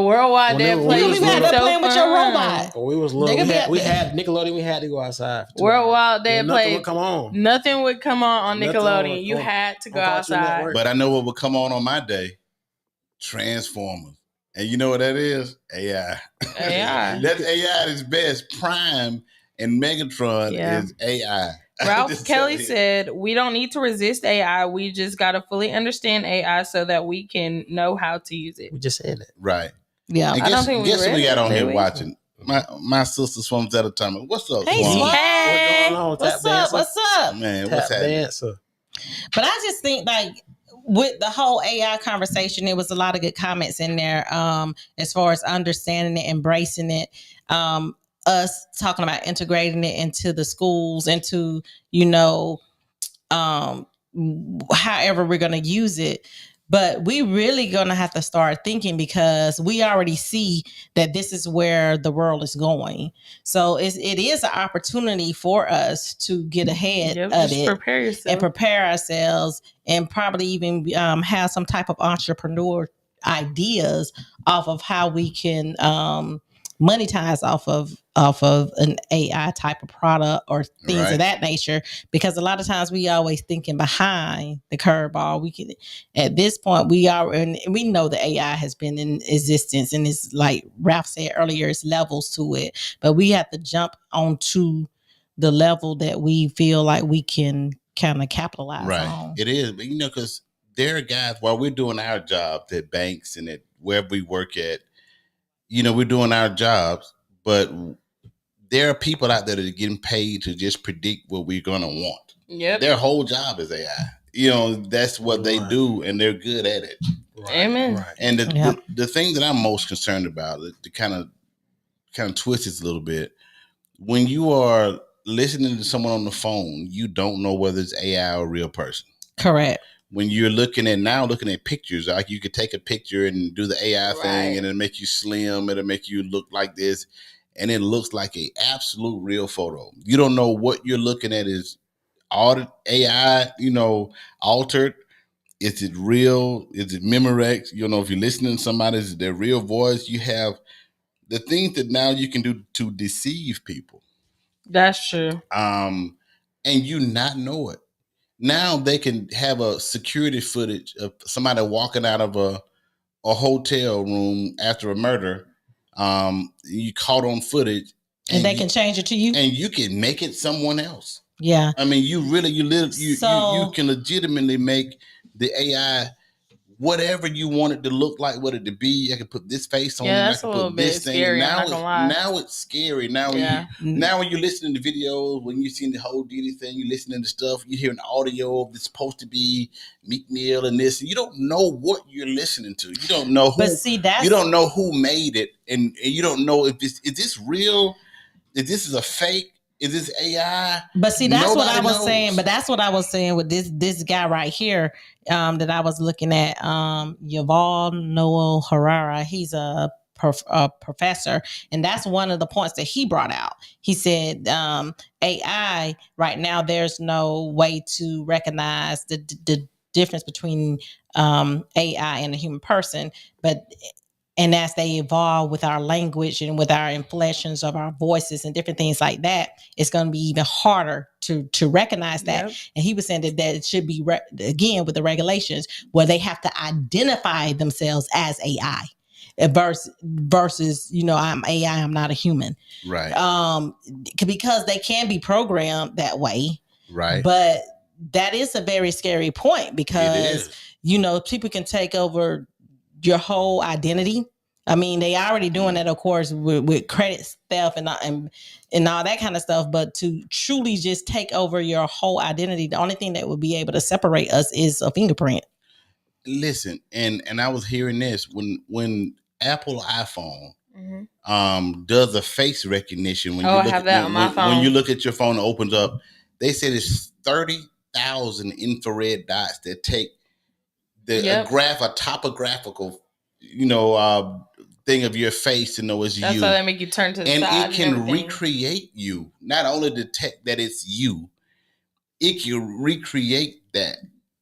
worldwide day of play. You even had to play with your robot. When we was little, we had Nickelodeon. We had to go outside. Worldwide day of play. Nothing would come on. Nothing would come on Nickelodeon. You had to go outside. But I know what would come on my day. Transformers. And you know what that is? AI. AI. That's AI at its best. Prime and Megatron is AI. Ralph Kelly said, we don't need to resist AI. We just got to fully understand AI so that we can know how to use it. We just said that. Right. Yeah. And guess who we got on here watching? My sister Swums at a time. What's up, hey, Swum? Hey, what's going on? What's up? Man, what's happening? But I just think with the whole AI conversation, there was a lot of good comments in there as far as understanding it, embracing it, us talking about integrating it into the schools, into, however we're going to use it. But we really going to have to start thinking, because we already see that this is where the world is going. So it is an opportunity for us to get ahead of it, prepare yourself. and prepare ourselves, and probably even have some type of entrepreneur ideas off of how we can monetize off of an AI type of product or things of that nature, because a lot of times we always thinking behind the curveball. We can, at this point, we know the AI has been in existence, and it's like Ralph said earlier, it's levels to it, but we have to jump onto the level that we feel like we can kind of capitalize on. It is, but because there are guys, while we're doing our jobs at banks and at wherever we work at, we're doing our jobs, but there are people out there that are getting paid to just predict what we're going to want. Yep. Their whole job is AI. That's what they do, and they're good at it. Right. Amen. Right. And the thing that I'm most concerned about, to kind of twist this a little bit, when you are listening to someone on the phone, you don't know whether it's AI or a real person. Correct. When you're looking at pictures, like you could take a picture and do the AI thing, and it'll make you slim, it'll make you look like this, and it looks like a absolute real photo. You don't know what you're looking at is all AI, altered. Is it real? Is it Memorex? If you're listening to somebody, is it their real voice? You have the things that now you can do to deceive people. That's true. And you not know it. Now they can have a security footage of somebody walking out of a hotel room after a murder. You caught on footage, and they can change it to you, and you can make it someone else. Yeah, I mean, you can legitimately make the AI whatever you want it to look like, what it to be. I can put this face on. Yeah, that's a little bit scary. Now it's scary. Now when you're listening to videos, when you're seeing the whole Diddy thing, you're listening to stuff, you're hearing audio that's supposed to be Meek Mill and this, and you don't know what you're listening to. You don't know who. But see, you don't know who made it, and you don't know if is this real, if this is a fake. Is this AI? But see, that's what I Nobody was knows. saying. But that's what I was saying with this guy right here that I was looking at. Yuval Noah Harari. He's a professor, and that's one of the points that he brought out. He said AI right now, there's no way to recognize the difference between AI and a human person, and as they evolve with our language and with our inflections of our voices and different things like that, it's going to be even harder to recognize that. Yep. And he was saying that it should be again with the regulations where they have to identify themselves as AI versus I'm AI, I'm not a human. Right. Because they can be programmed that way. Right. But that is a very scary point because people can take over your whole identity. I mean, they already doing that, of course, with credit theft and all that kind of stuff. But to truly just take over your whole identity, the only thing that would be able to separate us is a fingerprint. Listen, and I was hearing this when Apple iPhone does a face recognition. When I have that on my phone. When you look at your phone, it opens up. They said it's 30,000 infrared dots that take a topographical, thing of your face to know it's you. That's how they make you turn to the side. And it can recreate you. Not only detect that it's you, it can recreate that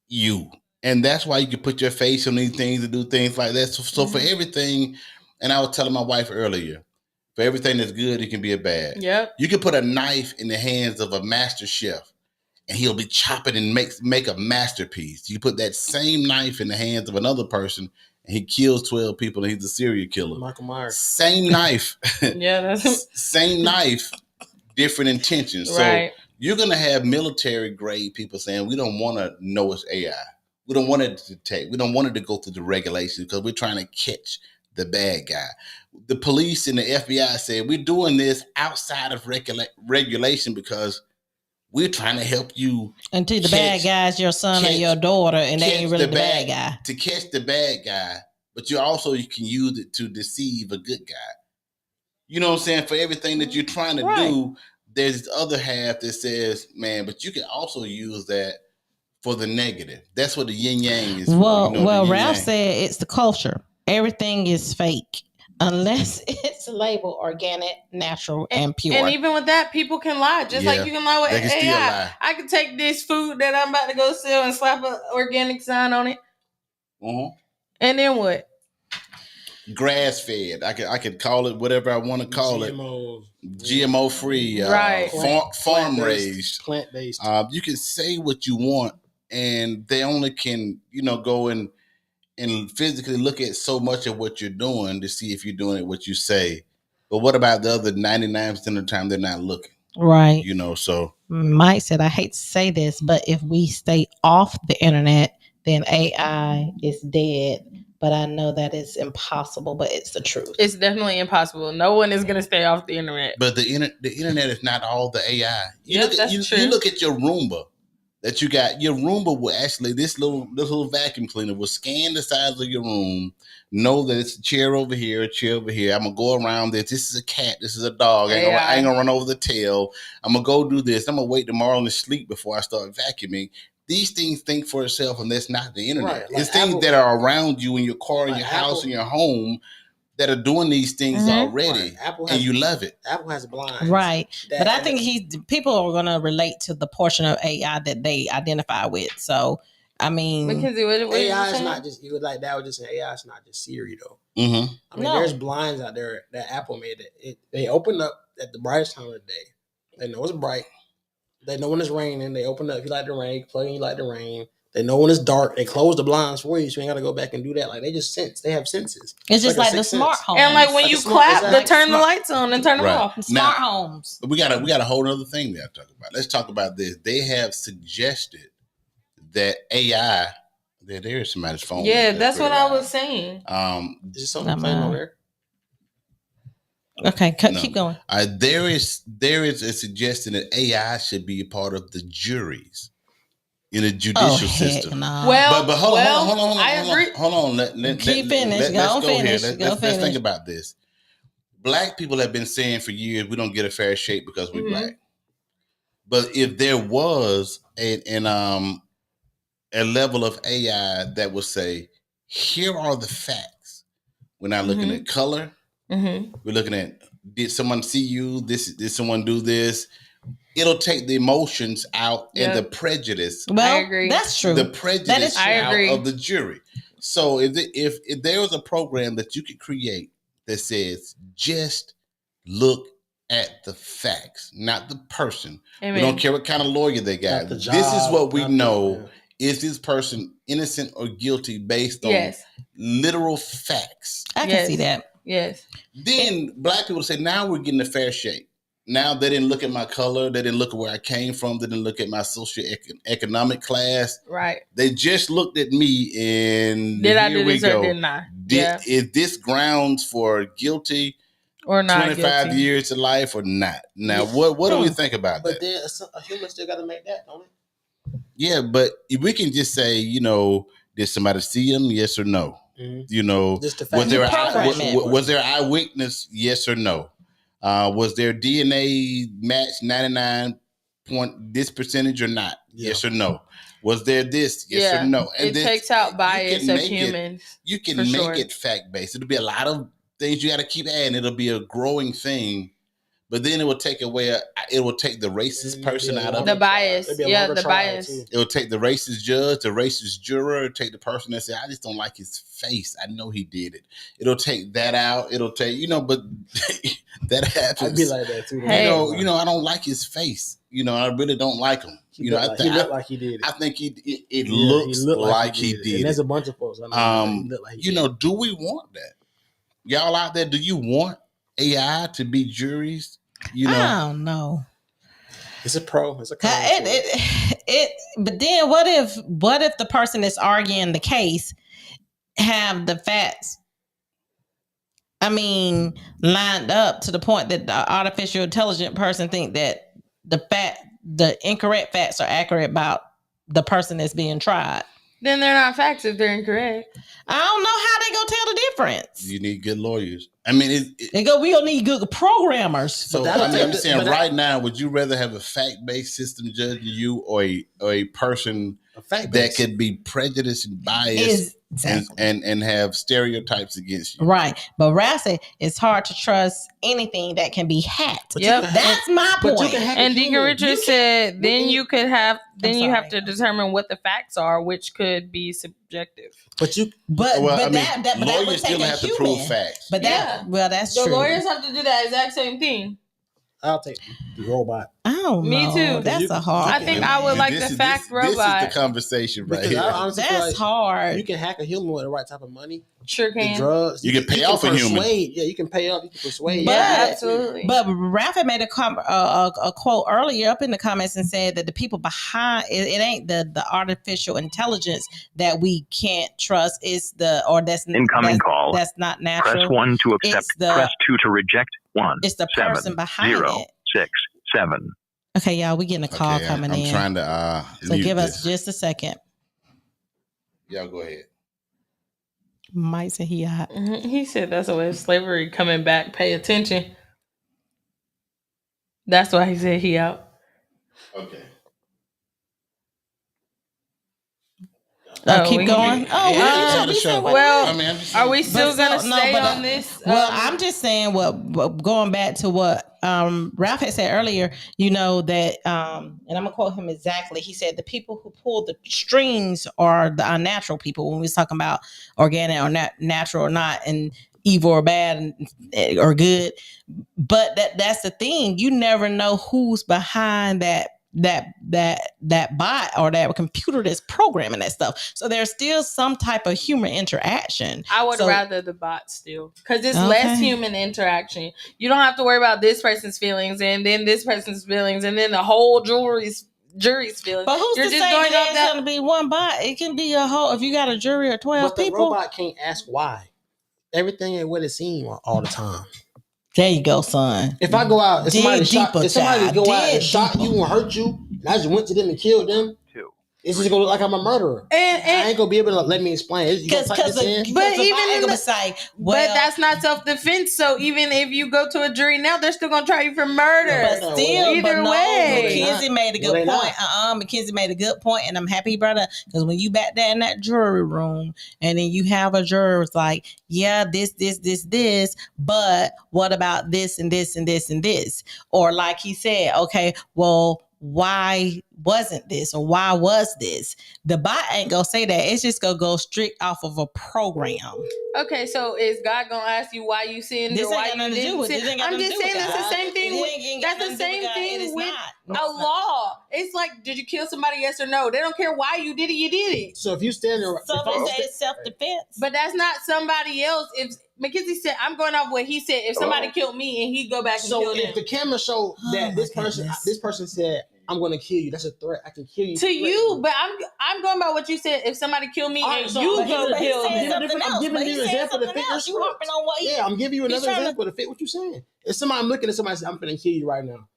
you. And that's why you can put your face on these things and do things like that. So for everything, and I was telling my wife earlier, for everything that's good, it can be a bad. Yep. You can put a knife in the hands of a master chef, and he'll be chopping and make a masterpiece. You put that same knife in the hands of another person, and he kills 12 people, and he's a serial killer. Michael Myers. Same knife. Same knife, different intentions. Right. So you're going to have military grade people saying, we don't want to know it's AI. We don't want it to detect. We don't want it to go through the regulations because we're trying to catch the bad guy. The police and the FBI said, we're doing this outside of regulation because we're trying to help you. And to the bad guy's your son or your daughter, and they ain't really the bad guy. To catch the bad guy, but you can use it to deceive a good guy. You know what I'm saying? For everything that you're trying to do, there's this other half that says, man, but you can also use that for the negative. That's what the yin yang is. Well, Ralph said it's the culture. Everything is fake unless it's labeled organic, natural, and pure. And even with that, people can lie. Just like you can lie with AI. I could take this food that I'm about to go sell and slap an organic sign on it. Mm-hmm. And then what? Grass fed. I could call it whatever I want to call GMO free. Right. Farm raised. Plant based. You can say what you want, and they only can, go and physically look at so much of what you're doing to see if you're doing it what you say. But what about the other 99% of the time they're not looking? Right. So Mike said, I hate to say this, but if we stay off the internet, then AI is dead. But I know that it's impossible, but it's the truth. It's definitely impossible. No one is going to stay off the internet. But the internet is not all the AI. You look at your Roomba that you got. Your Roomba will actually, this little vacuum cleaner will scan the sides of your room, know that it's a chair over here, a chair over here. I'm going to go around this. This is a cat. This is a dog. I ain't going to run over the tail. I'm going to go do this. I'm going to wait tomorrow to sleep before I start vacuuming. These things think for itself, and that's not the internet. Right, like it's things that are around you in your car, in your house, in your home, that are doing these things already, and you love it. Apple has blinds. Right. But I think people are going to relate to the portion of AI that they identify with. So, I mean, Mackenzie, what AI is not just, you would like that was just an AI is not just Siri though. Mm-hmm. I mean, there's blinds out there that Apple made. They open up at the brightest time of the day. They know it's bright. They know when it's raining. They open up if you like the rain, plug in you like the rain. They know when it's dark. They close the blinds for you, so you ain't got to go back and do that. Like, they just sense. They have senses. It's just like the smart homes. And like when you clap, they turn the lights on and turn them off. Smart homes. We got a whole other thing we have to talk about. Let's talk about this. They have suggested that AI. There's somebody's phone. Yeah, that's what I was saying. Is there something playing on there? Okay, keep going. There is a suggestion that AI should be a part of the juries in a judicial system. No. But hold on. I agree. Hold on. Let's think about this. Black people have been saying for years we don't get a fair shake because we're black. But if there was a level of AI that would say, here are the facts. We're not looking at color. We're looking at, did someone see you? Did someone do this? It'll take the emotions out and the prejudice. Well, I agree. That's true. The prejudice I out agree. of the jury. So if there was a program that you could create that says, just look at the facts, not the person. Amen. We don't care what kind of lawyer they got. Not the This job, is what we not know. the- Is this person innocent or guilty based on Yes. literal facts? I can Yes. see that. Yes. Then black people say, now we're getting a fair shake. Now they didn't look at my color. They didn't look at where I came from. They didn't look at my socioeconomic class. Right. They just looked at me and Did I here do we this go. or didn't I? Is this grounds for guilty, Or not 25 guilty. years to life or not? Now, what do we think about But that? then a human still got to make that, don't it? Yeah, but if we can just say, did somebody see him? Yes or no? Mm-hmm. Just the fact Was there program it. was there eyewitness? Yes or no? Was there DNA match 99 point this percentage or not? Yeah. Yes or no? Was there this? Yes Yeah. or no? It then takes out you bias can of make it- humans. You can For make sure. it fact based. It'll be a lot of things you got to keep adding. It'll be a growing thing, but then it will take away. It will take the racist person out of The it. bias. It'd be a Yeah, longer the trial, bias. too. It will take the racist judge, the racist juror, take the person that say, I just don't like his face. I know he did it. It'll take that out. It'll take, but that happens. I'd be like that too. Hey. I don't like his face. I really don't like him. He looked like he did it. I think it Yeah, looks looked like he it. did And it. there's a bunch of folks. I know he looked like he did it. Do we want that? Y'all out there, do you want AI to be juries? I don't know. It's a pro. It's a con. But then what if the person that's arguing the case have the facts, lined up to the point that the artificial intelligent person think that the incorrect facts are accurate about the person that's being tried? Then they're not facts if they're incorrect. I don't know how they gonna tell the difference. You need good lawyers. We gonna need good programmers. So But that'll I'm take saying the- right now, would you rather have a fact-based system judging you or a person A fact that base. could be prejudiced and biased Exactly. and have stereotypes against you? Right. But Ralph said it's hard to trust anything that can be hacked. But Yep. you can hack- That's my but you point. can hack a And Deacon human. Richards said, then you could have, then I'm you have sorry. to determine what the facts are, which could be subjective. But you But Well, that would lawyers take still a have human. to prove facts. But that's The true. lawyers have to do that exact same thing. I'll take the robot. I don't Me know. too. That's a hard. I think I would like the fact robot. This is the conversation right Because here. I honestly feel That's like hard. you can hack a human with the right type of money, Sure the can. drugs. You can pay off a human. persuade. Yeah, you can pay off. You can persuade. But- Yeah, absolutely. But Ralph had made a quote earlier up in the comments and said that the people behind it ain't the artificial intelligence that we can't trust. It's that's Incoming call. That's not natural. Press 1 to accept. It's the- Press 2 to reject. 1, It's the 7, person behind 0, it. 6, 7. Okay, y'all, we getting a call Okay, coming I'm in. trying to So mute give us this. just a second. Y'all go ahead. Mike said he hot. He said that's a way of slavery coming back. Pay attention. That's why he said he out. Okay. Keep we- going. Oh, Yeah, well, it's on the we show. said what- Well, I'm just Are we saying. still But gonna so- no, stay but, on this? Well, I'm just saying what going back to what Ralph had said earlier, that and I'm gonna quote him exactly. He said the people who pull the strings are the unnatural people when we was talking about organic or natural or not, and evil or bad or good. But that's the thing. You never know who's behind that bot or that computer that's programming that stuff. So there's still some type of human interaction. I would So- rather the bot still, because it's Okay. less human interaction. You don't have to worry about this person's feelings and then this person's feelings and then the whole jury's feelings. But who's You're to just say going that off it's that- going to be one bot? It can be a whole. If you got a jury of 12 But the people, robot can't ask why. Everything ain't what it seems all the time. there you go, son. If I go out, if Dig somebody deeper, go out child. and shot Dig you and hurt you, and I just went to them and killed them, 2. It's just gonna look like I'm a murderer. And I ain't gonna be able to let me explain. You gonna type this in? But even even in gonna the- say, but that's not self-defense. So even if you go to a jury now, they're still gonna try you for murder. but No, still, either but no, way. Mackenzie made a No, good they point. not. Mackenzie made a good point, and I'm happy he brought it up because when you back there in that jury room, and then you have a juror who's like, yeah, this, but what about this and this and this and this? Or like he said, okay, well, why wasn't this or why was this? The bot ain't gonna say that. It's just gonna go strict off of a program. Okay, so is God gonna ask you why you sinned This or why ain't got you nothing to do didn't with. sin? This ain't got I'm nothing to just do with saying that's the God. same thing. It With, ain't that's got the nothing to do same with God. It thing is with not. a law. It's like, did you kill somebody? Yes or no. They don't care why you did it. You did it. So if you stand there, So if I'm they say it's self-defense. But that's not somebody else. If Mackenzie said, I'm going off what he said. If somebody killed me and he go back and so kill if them. the camera showed that Oh, this my person, goodness. this person said, "I'm going to kill you," that's a threat. I can kill you. To you, but I'm going by what you said. If somebody kill me All right, and so you but go But he's kill saying them. something else. I'm giving But you he's an saying example to something fit your else. You script. harping on what he. Yeah, I'm giving you he's another trying to- example to fit what you're saying. If somebody, I'm looking at somebody, and say, "I'm going to kill you right now,"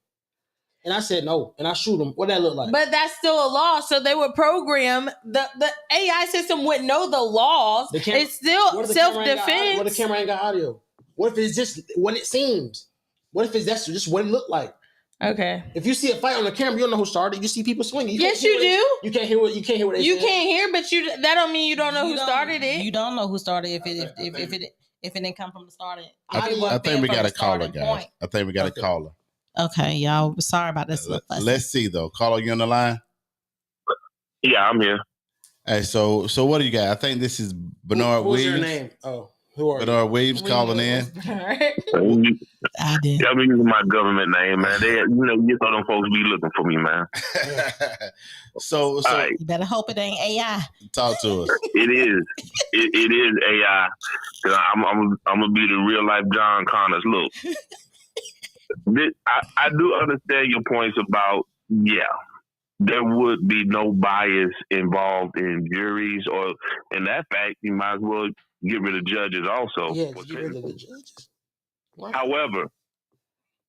and I said no, and I shoot him, what that look like? But that's still a law. So they would program the AI system would know the laws. The camera- It's still What if the camera ain't got audio? self-defense. What if the camera ain't got audio? What if it's just what it seems? What if it's that's just what it looked like? Okay. If you see a fight on the camera, you don't know who started. You see people swinging. Yes, you do. You can't hear what you can't hear what they You saying. can't hear, but that don't mean you don't know who started it. You don't know who started if it didn't come from the starting. I think we got a caller, guys. I think we got a caller. Okay, y'all. Sorry about this. Let's see though. Caller, you on the line? Yeah, I'm here. Hey, so what do you got? I think this is Bernard Who's Williams. your name? Oh, who are Bernard Williams calling in. I did. I'm using my government name, man. They, you know them folks be looking for me, man. so All right. You better hope it ain't AI. talk to us. It is. It is AI. Cause I'm gonna be the real life John Connors. Look, I do understand your points about there would be no bias involved in juries, or in that fact, you might as well get rid of judges also. Yeah, get rid of the judges. Right. However,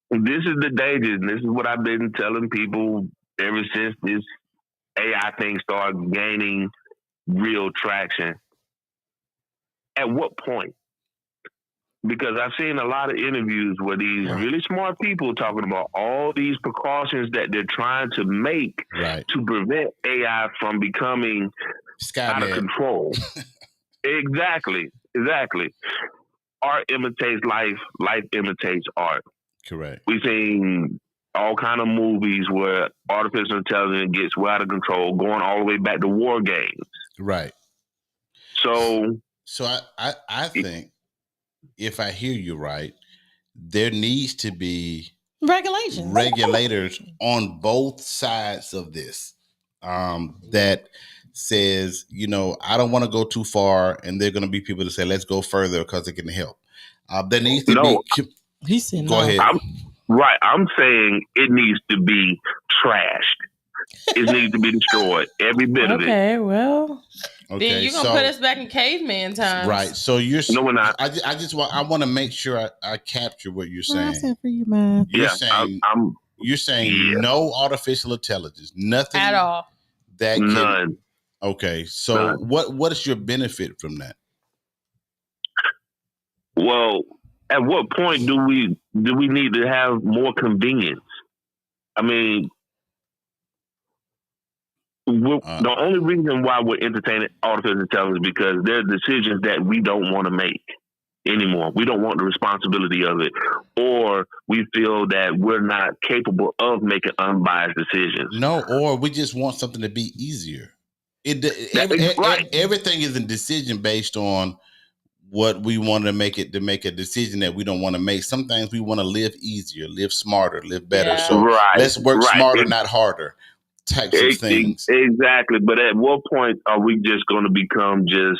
this is the danger, and this is what I've been telling people ever since this AI thing started gaining real traction. At what point? Because I've seen a lot of interviews where these really smart people talking about all these precautions that they're trying to make to prevent AI from becoming out of control. Exactly. Art imitates life. Life imitates art. Correct. We've seen all kind of movies where artificial intelligence gets way out of control, going all the way back to war games. Right. So I think, if I hear you right, there needs to be regulators on both sides of this that says, I don't want to go too far, and there are going to be people that say, let's go further because it can help. There needs to be. He said, go ahead. I'm saying it needs to be trashed. It needs to be destroyed. Every bit of it. Okay, well. Okay, then you're gonna put us back in caveman times, right? So you're no, we're not. I want to make sure I capture what you're saying. I said for you, man. You're saying no artificial intelligence, nothing at all. That none. Okay, so what is your benefit from that? Well, at what point do we need to have more convenience? I mean. The only reason why we're entertaining artificial intelligence is because there are decisions that we don't want to make anymore. We don't want the responsibility of it, or we feel that we're not capable of making unbiased decisions. No, or we just want something to be easier. Everything is a decision based on what we want to make it, to make a decision that we don't want to make. Some things we want to live easier, live smarter, live better. Yeah. So let's work smarter, not harder. Types of things. Exactly. But at what point are we just going to become just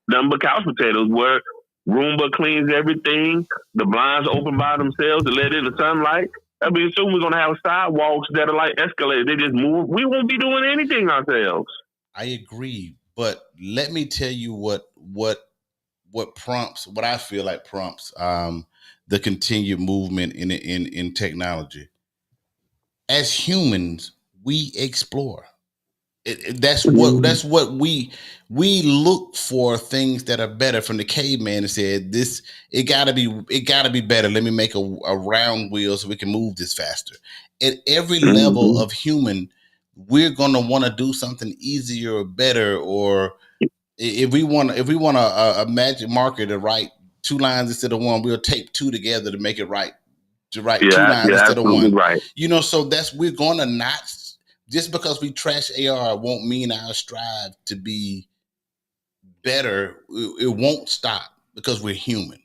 nothing but couch potatoes, where Roomba cleans everything, the blinds open by themselves to let in the sunlight? I mean, soon we're going to have sidewalks that are like escalators. They just move. We won't be doing anything ourselves. I agree. But let me tell you what prompts, what I feel like prompts the continued movement in technology. As humans, we explore. That's what we look for, things that are better. From the caveman and said, this it gotta be better. Let me make a round wheel so we can move this faster. At every level of human, we're gonna want to do something easier or better. Or if we want a magic marker to write 2 lines instead of 1, we'll tape 2 together to make it right, to write 2 lines instead of 1. Right. So we're gonna not. Just because we trash AR won't mean our strive to be better. It won't stop because we're human.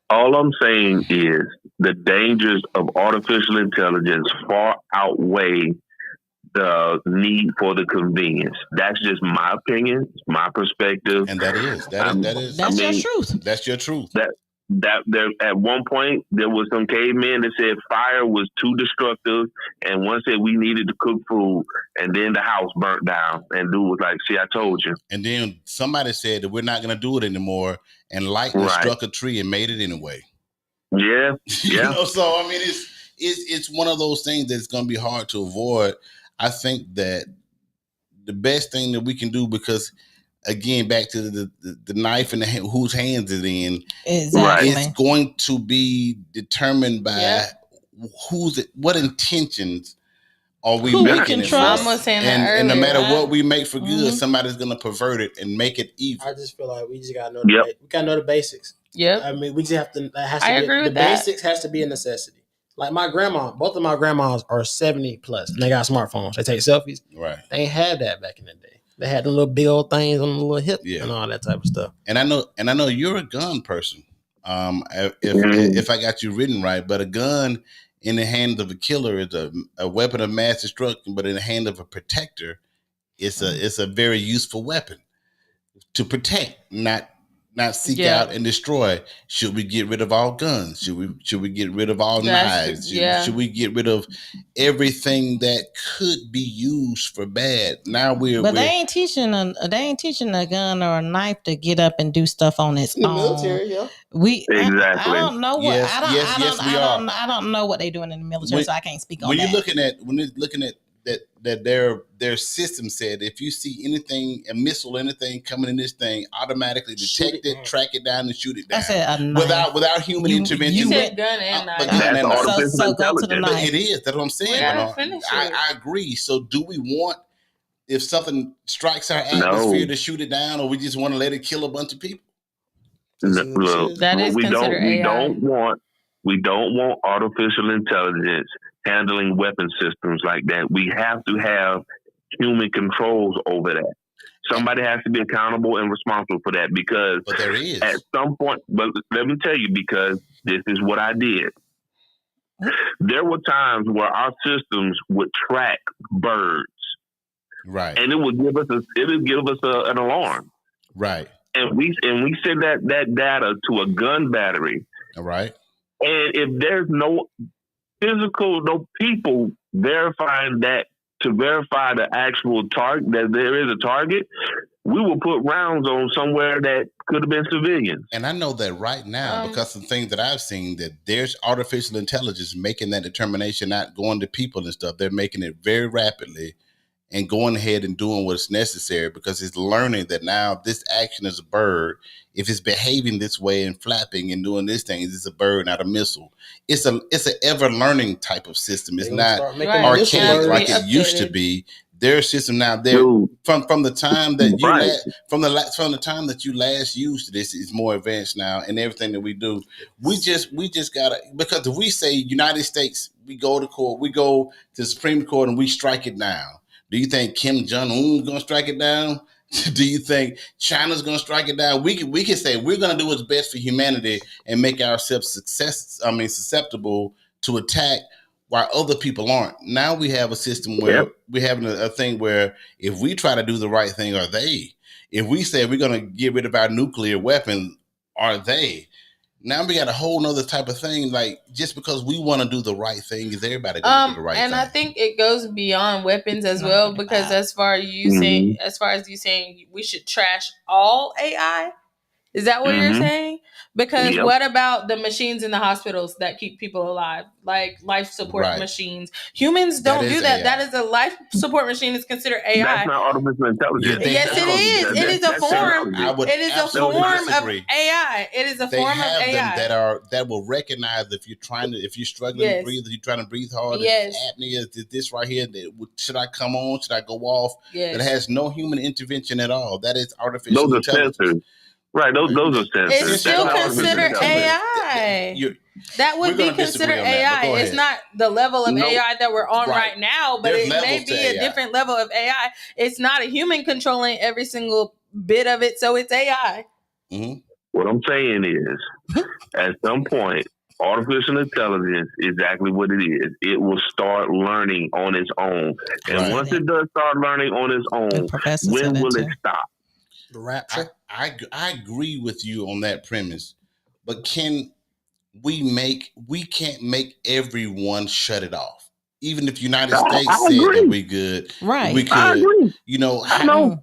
All I'm saying is the dangers of artificial intelligence far outweigh the need for the convenience. That's just my opinion, my perspective. And That's your truth. That's your truth. That there at one point there was some cavemen that said fire was too destructive, and one said we needed to cook food, and then the house burnt down, and dude was like, "See, I told you." And then somebody said that we're not going to do it anymore, and lightning struck a tree and made it anyway. Yeah. So I mean, it's one of those things that's going to be hard to avoid. I think that the best thing that we can do, because again, back to the knife and whose hands it's in. Exactly. It's going to be determined by what intentions are we making it for. And no matter what we make for good, somebody's going to pervert it and make it evil. I just feel like we just got to know we got to know the basics. Yeah. I mean, we just have to. The basics has to be a necessity. Like my grandma, both of my grandmas are 70 plus, and they got smartphones. They take selfies. Right. They ain't had that back in the day. They had the little big old things on the little hip and all that type of stuff. And I know you're a gun person. If I got you written right, but a gun in the hand of a killer is a weapon of mass destruction, but in the hand of a protector, it's a very useful weapon to protect, not seek out and destroy. Should we get rid of all guns? Should we get rid of all knives? Should we get rid of everything that could be used for bad? Now they ain't teaching a gun or a knife to get up and do stuff on its own. The military, exactly. I don't know what. I don't know what they're doing in the military, so I can't speak on that. When you're looking at that their system said, if you see anything, a missile, anything coming in this thing, automatically detect it, track it down, and shoot it down. I said without human intervention. You said gun and knife. So go to the knife. But it is. That's what I'm saying. I agree. So do we want, if something strikes our atmosphere, to shoot it down, or we just want to let it kill a bunch of people? That is considered AI. We don't want artificial intelligence handling weapon systems like that. We have to have human controls over that. Somebody has to be accountable and responsible for that, because but there is. At some point, but let me tell you, because this is what I did. There were times where our systems would track birds. Right. And it would give us an alarm. Right. And we send that data to a gun battery. All right. And if there's no people verifying that, to verify the actual target, that there is a target, we will put rounds on somewhere that could have been civilians. And I know that right now, because of the things that I've seen, that there's artificial intelligence making that determination, not going to people and stuff. They're making it very rapidly and going ahead and doing what's necessary, because it's learning that now this action is a bird. If it's behaving this way and flapping and doing this thing, it's a bird, not a missile. It's an ever learning type of system. It's not archaic like it used to be. Their system now, from the time that from the time that you last used this, is more advanced now, and everything that we do, we just gotta, because if we say United States, we go to court, we go to the Supreme Court, and we strike it down. Do you think Kim Jong-un is going to strike it down? Do you think China's going to strike it down? We can say we're going to do what's best for humanity and make ourselves susceptible to attack, while other people aren't. Now we have a system where we're having a thing where if we try to do the right thing, are they? If we say we're going to get rid of our nuclear weapon, are they? Now we got a whole nother type of thing. Like, just because we want to do the right thing, is everybody going to do the right thing? And I think it goes beyond weapons as well, because as far as you saying we should trash all AI, is that what you're saying? Because Yep. what about the machines in the hospitals that keep people alive, like life support Right. machines? Humans That don't is do that. AI. That is a life support machine. Is considered AI. That's not artificial intelligence. Yeah, Yes, it is. It is a form. I would It is a absolutely form disagree. of AI. It is a They form have of them AI. that will recognize if you're struggling Yes. to breathe, if you're trying to breathe hard, Yes. apnea, is this right here, should I come on, should I go off? Yes. That has no human intervention at all. That is artificial Those are intelligence. sensors. Right, those are sensors. It's That's still not artificial considered intelligence. AI. That would We're be gonna disagree considered on that, but AI. go It's ahead. not the level of No. AI that we're on Right. right now, but There's it may levels to be a AI. different level of AI. It's not a human controlling every single bit of it, so it's AI. Mhm. What I'm saying is, at some point, artificial intelligence is exactly what it is. It will start learning on its own. And Right. once it does start learning on its The own, professor when said that will too. it stop? The rapture. I agree with you on that premise, but we can't make everyone shut it off. Even if United States I said that agree. we good, Right. we I could. agree. You know, I know.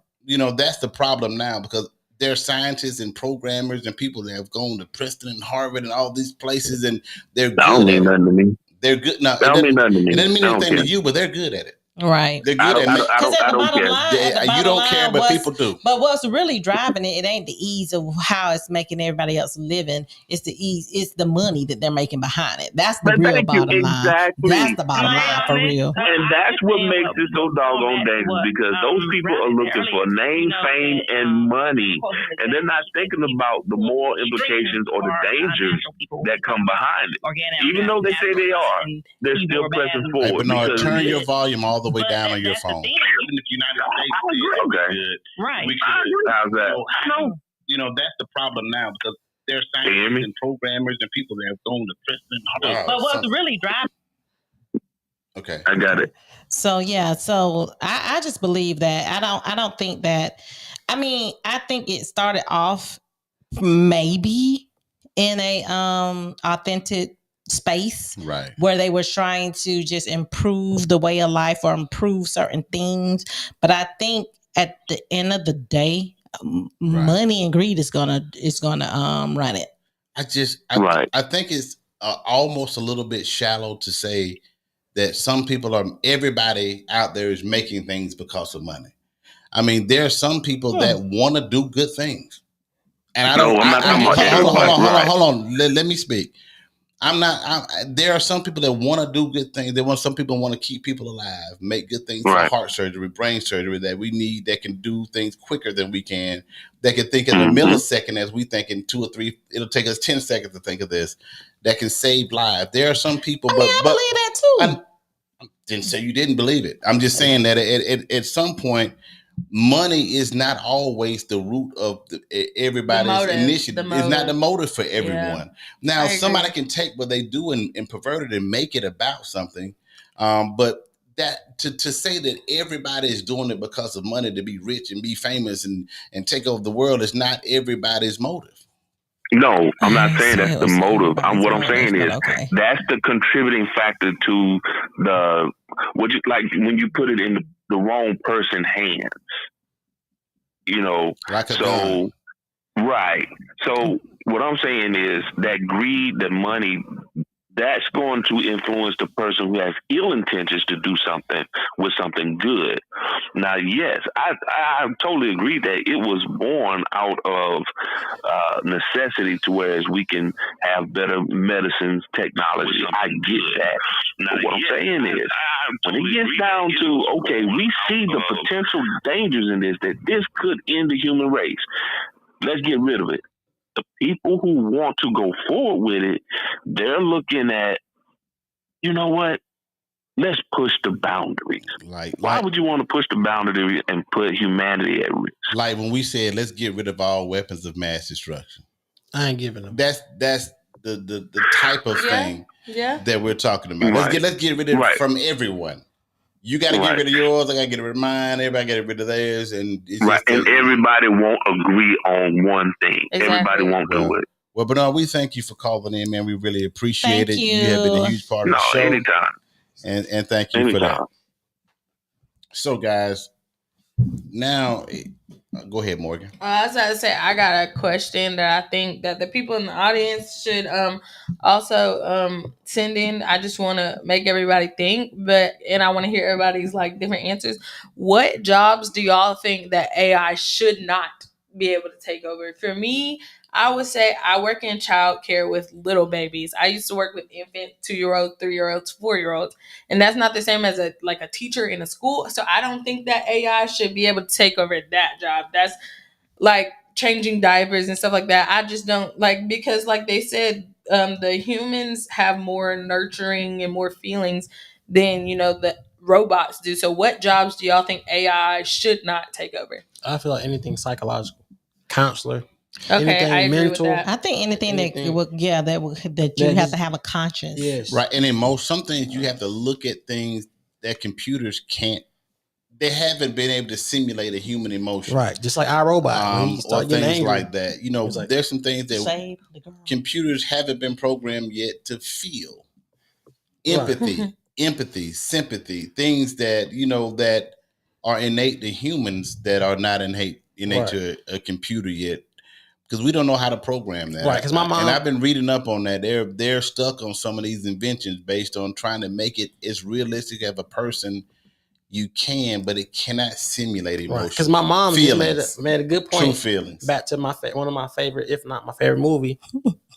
that's the problem now, because there are scientists and programmers and people that have gone to Princeton and Harvard and all these places, and they're That don't good mean at it. nothing to me. They're good. No, That don't mean nothing to me. it doesn't mean I don't anything to care. you, but they're good at it. Right. They're I good at it. Because at the bottom care. line, You don't care, but people do. But what's really driving it, it ain't the ease of how it's making everybody else living. It's the ease. It's the money that they're making behind it. That's the But real thank you. bottom line. Exactly. That's the bottom line for real. And that's what makes it so doggone dangerous, because those people are looking for name, fame, and money, and they're not thinking about the moral implications or the dangers that come behind it. Even though they say they are, they're still pressing Hey, forward. Bernard, because turn your volume all the way down on your phone. Even if United States said Okay. good, Right. we could. How's that? That's the problem now, because there are Can you hear scientists me? and programmers and people that have gone to Princeton and Harvard. But what's really driving? Okay. I got it. So yeah, I just believe that I don't think that. I mean, I think it started off maybe in a authentic space Right. where they were trying to just improve the way of life or improve certain things. But I think at the end of the day, money and greed is gonna run it. Right. I think it's almost a little bit shallow to say that everybody out there is making things because of money. I mean, there are some people that want to do good things. And I don't. No, I'm not talking about everybody. Hold on. Let me speak. There are some people that want to do good things. Some people want to keep people alive, make good things for heart surgery, brain surgery that we need, that can do things quicker than we can, that can think in a millisecond as we think in 2 or 3. It'll take us 10 seconds to think of this, that can save lives. There are some people, I believe that too. I didn't say you didn't believe it. I'm just saying that at some point, money is not always the root of everybody's initiative. It's not the motive for everyone. Yeah. Now, somebody can take what they do and pervert it and make it about something. But that to say that everybody is doing it because of money, to be rich and be famous and take over the world, is not everybody's motive. No, I'm not saying that's the motive. What I'm saying is that's the contributing factor to when you put it in the wrong person's hands. Like a gun. Right. So what I'm saying is that greed, that money, that's going to influence the person who has ill intentions to do something with something good. Now, yes, I totally agree that it was born out of necessity, to whereas we can have better medicines, technology. I get that. Now, what I'm saying is, when it gets down to, okay, we see the potential dangers in this, that this could end the human race. Let's get rid of it. The people who want to go forward with it, they're looking at, you know what? Let's push the boundaries. Why would you want to push the boundary and put humanity at risk? Like when we said, let's get rid of all weapons of mass destruction. I ain't giving them. That's the type of thing that we're talking about. Right. Let's get rid of it from everyone. You got to get rid of yours. I got to get rid of mine. Everybody got to get rid of theirs, and everybody won't agree on one thing. Exactly. Everybody won't do it. Well, Bernard, we thank you for calling in, man. We really appreciate it. You have been a huge part of the show. Anytime. And thank you for that. So, guys, now Go ahead, Morgan. I was about to say I got a question that I think that the people in the audience should also send in. I just want to make everybody think, and I want to hear everybody's like different answers. What jobs do y'all think that AI should not be able to take over? For me, I would say I work in childcare with little babies. I used to work with infant 2-year-olds, 3-year-olds, 4-year-olds, and that's not the same as a teacher in a school. So I don't think that AI should be able to take over that job. That's like changing diapers and stuff like that. I just don't like, because like they said, the humans have more nurturing and more feelings than the robots do. So what jobs do y'all think AI should not take over? I feel like anything psychological, counselor, Okay, anything I agree mental. with that. I think anything Anything. that you That have is- to have a conscience. Yes, Right. And in some things, you have to look at things that computers can't. They haven't been able to simulate a human emotion. right. Just like iRobot, when he Or started getting things angry. like that. It's like- there's some things that Save the girl. computers haven't been programmed yet to feel. Right. Empathy, sympathy, things that that are innate to humans that are not innate Right. to a computer yet, because we don't know how to program that. Right, 'cause my mom- and I've been reading up on that. They're stuck on some of these inventions based on trying to make it as realistic of a person you can, but it cannot simulate emotion. Right, because my mom just Feelings. made a good True point. feelings. Back to one of my favorite, if not my favorite movie,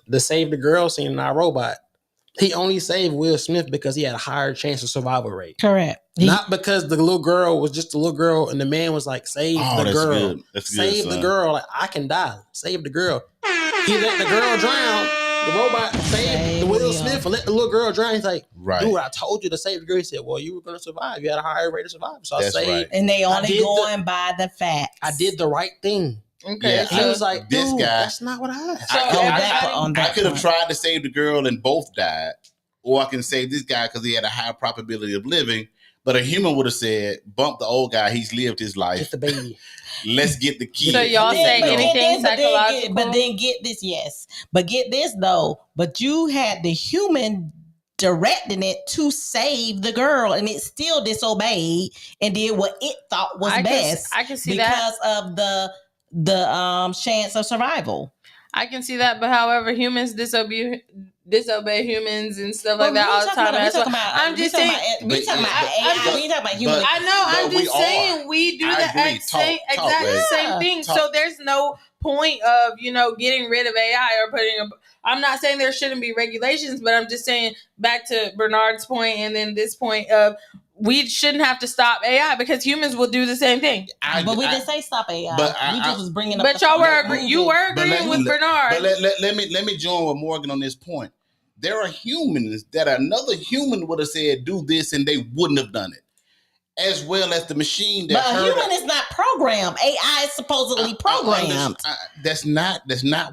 the Save the Girl scene in iRobot. He only saved Will Smith because he had a higher chance of survival rate. Correct. Not because the little girl was just a little girl and the man was like, save Oh, the that's girl. good. That's good, Save the son. girl. Like, I can die. Save the girl. He let the girl drown. The robot saved the Will Smith and let the little girl drown. He's like, Right. dude, I told you to save the girl. He said, well, you were going to survive. You had a higher rate of survival. So That's I saved. right. And they I only did going by the facts. I did the right thing. Okay, Yeah, He was like, this dude, guy- that's not what I asked. So I- On I- that- everybody- on I that could have point. tried to save the girl and both died, or I can save this guy because he had a high probability of living. But a human would have said, "Bump the old guy. He's lived his Get life. the baby. Let's get the kid." So y'all say But anything but psychological? But then get this, yes. But get this though. But you had the human directing it to save the girl, and it still disobeyed and did what it thought was best I can see that. because of the chance of survival. I can see that, but however, humans disobey humans and stuff like But that we all the talking time. about- That's we what talking about- I'm we just talking saying. about- we talking about But- AI. but- We talking about human. but- I know. I'm But we just saying are. we do I the agree. same Talk, exact Ray. same thing. Talk. So there's no point of getting rid of AI or putting. I'm not saying there shouldn't be regulations, but I'm just saying back to Bernard's point and then this point of we shouldn't have to stop AI because humans will do the same thing. But we didn't say stop AI. but we just was bringing up. But the y'all fact were that you were But agreeing with let- Bernard. But let me join with Morgan on this point. There are humans that another human would have said, "Do this," and they wouldn't have done it. As well as the machine that But a heard human is not programmed. AI is supposedly programmed. That's not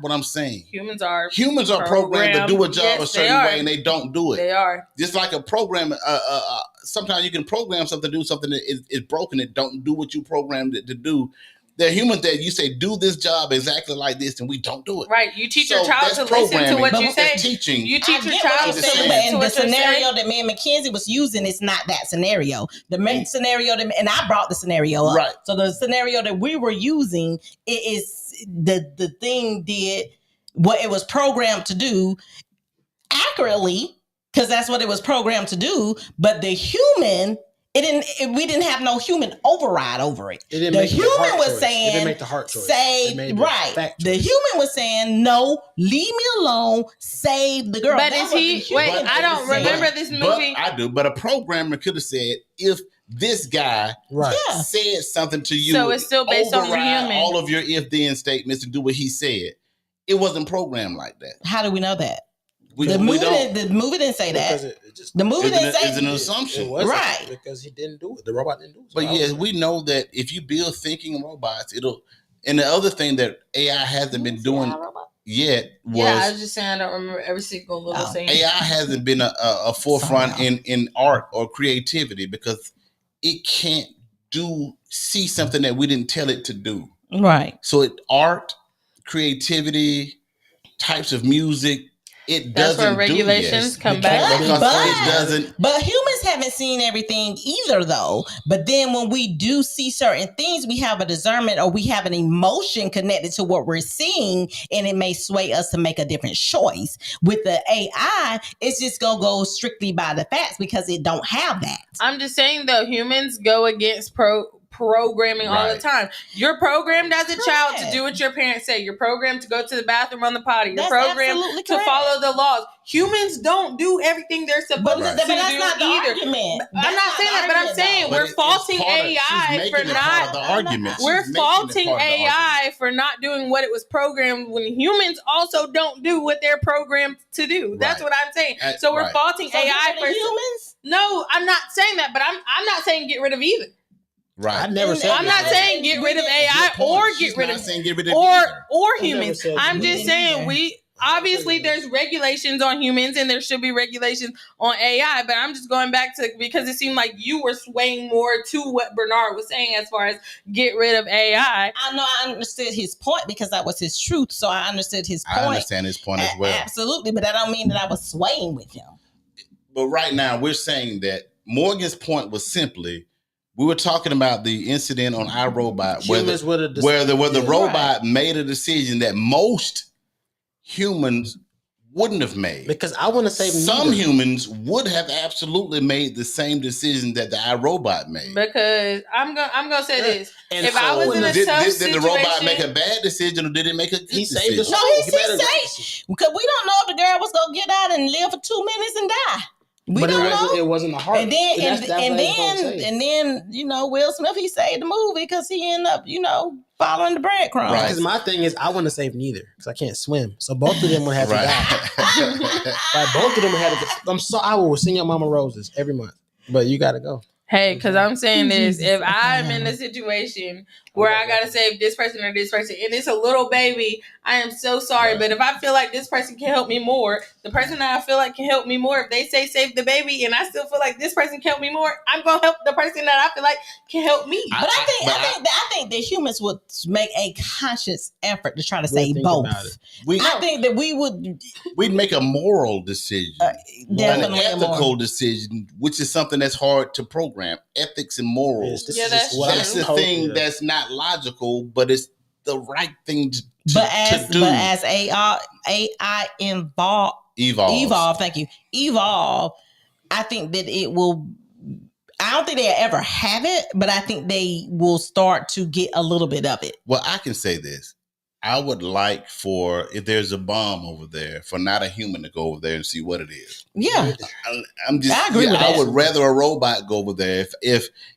what I'm saying. Humans are. Humans are programmed to do a job Yes, a they certain are. way, and they don't do it. They are. Just like a program, sometimes you can program something to do something that is broken. It don't do what you programmed it to do. There are humans that you say do this job exactly like this, and we don't do it. Right. You teach your So child that's to listen to programming. what you That's say. teaching. You I teach your get what child you're to saying, listen but to in the what you're scenario saying. that me and Mackenzie was using, it's not that scenario. The scenario that, and I brought the scenario up. Right. So the scenario that we were using, it is the thing did what it was programmed to do accurately, because that's what it was programmed to do. But the human, we didn't have no human override over it. It didn't The make the human heart was choice. saying, It didn't make the heart choice. It Save made the right. fact The choice. human was saying, "No, leave me alone. Save the girl." But That is was he? the human Wait, I that don't was saying. remember this movie. But I do. But a programmer could have said, if this guy Right. Yeah. said something to you, So it's still based on the override human. all of your if-then statements to do what he said. It wasn't programmed like that. How do we know that? We The don't. movie didn't say Because that. it just The movie It's didn't say an that. assumption. it wasn't Right. because he didn't do it. The robot didn't do it. So But I yes, was- we know that if you build thinking robots, it'll. And the other thing that AI hasn't been doing yet was Yeah, I was just saying I don't remember every single little thing. AI hasn't been a forefront in art or creativity because it can't see something that we didn't tell it to do. Right. So art, creativity, types of music, it That's doesn't where regulations do come yet. back. Because But- it doesn't. But humans haven't seen everything either, though. But then when we do see certain things, we have a discernment or we have an emotion connected to what we're seeing, and it may sway us to make a different choice. With the AI, it's just gonna go strictly by the facts because it don't have that. I'm just saying though, humans go against programming all the Right. time. You're programmed as a child to Correct. do what your parents say. You're programmed to go to the bathroom on the potty. You're That's programmed absolutely to correct. follow the laws. Humans don't do everything they're supposed But, Right. to but that's do not the either. argument. I'm That's not saying the that, but I'm argument, saying though. But we're it's faulting part of- AI she's for making it part of not. the argument. We're She's making it faulting part of the argument. AI for not doing what it was programmed when humans also don't do what they're programmed to do. That's Right. what I'm saying. So we're Right. faulting So AI get rid for of humans. No, I'm not saying that, but I'm not saying get rid of either. Right. I never said I'm not that. saying get rid of AI Good point. or She's get rid not of saying get rid of or either. humans. said I'm we just didn't saying either. we obviously there's regulations on humans and there should be regulations on AI, but I'm just going back to because it seemed like you were swaying more to what Bernard was saying as far as get rid of AI. I know I understood his point because that was his truth. So I understood his point. I understand his point as well. Absolutely, but that don't mean that I was swaying with him. But right now, we're saying that Morgan's point was simply we were talking about the incident on iRobot where Humans would have the yeah. robot made a decision that most humans wouldn't have made. because I want to save Some neither. humans would have absolutely made the same decision that the iRobot made. Because I'm gonna say this. And If I was in a did, tough did the robot situation- make a bad decision or did it make a good he decision? saved us. No, all. he made a said great safe. decision. Because we don't know if the girl was gonna get out and live for 2 minutes and die. We But don't it wasn't. know. It wasn't a heart. And then That's what I was gonna say. and then Will Smith he saved the movie because he ended up following the breadcrumbs. Right. Because my thing is, I want to save neither because I can't swim. So both of them would have to die. Right. Like both of them had to. I'm so I will send your mama roses every month, but you got to go. Hey, because I'm saying this, Jesus. if I'm in a situation where I gotta save this person or this person, and it's a little baby, I am so sorry. Right. But if I feel like this person can help me more, the person that I feel like can help me more, if they say save the baby, and I still feel like this person can help me more, I'm gonna help the person that I feel like can help me. But I think that humans would make a conscious effort to try to We'll save think both. about it. I think that we would We'd make a moral decision, an definitely ethical more. decision, which is something that's hard to program. Ethics and morals. This Yeah, is that's just what I'm That's the told thing you. that's not logical, but it's the right thing to do. But as AI evolve, thank you, evolve. I think that it will. I don't think they'll ever have it, but I think they will start to get a little bit of it. Well, I can say this. I would like for, if there's a bomb over there, for not a human to go over there and see what it is. Yeah, I'm just, I agree with I that. would rather a robot go over there.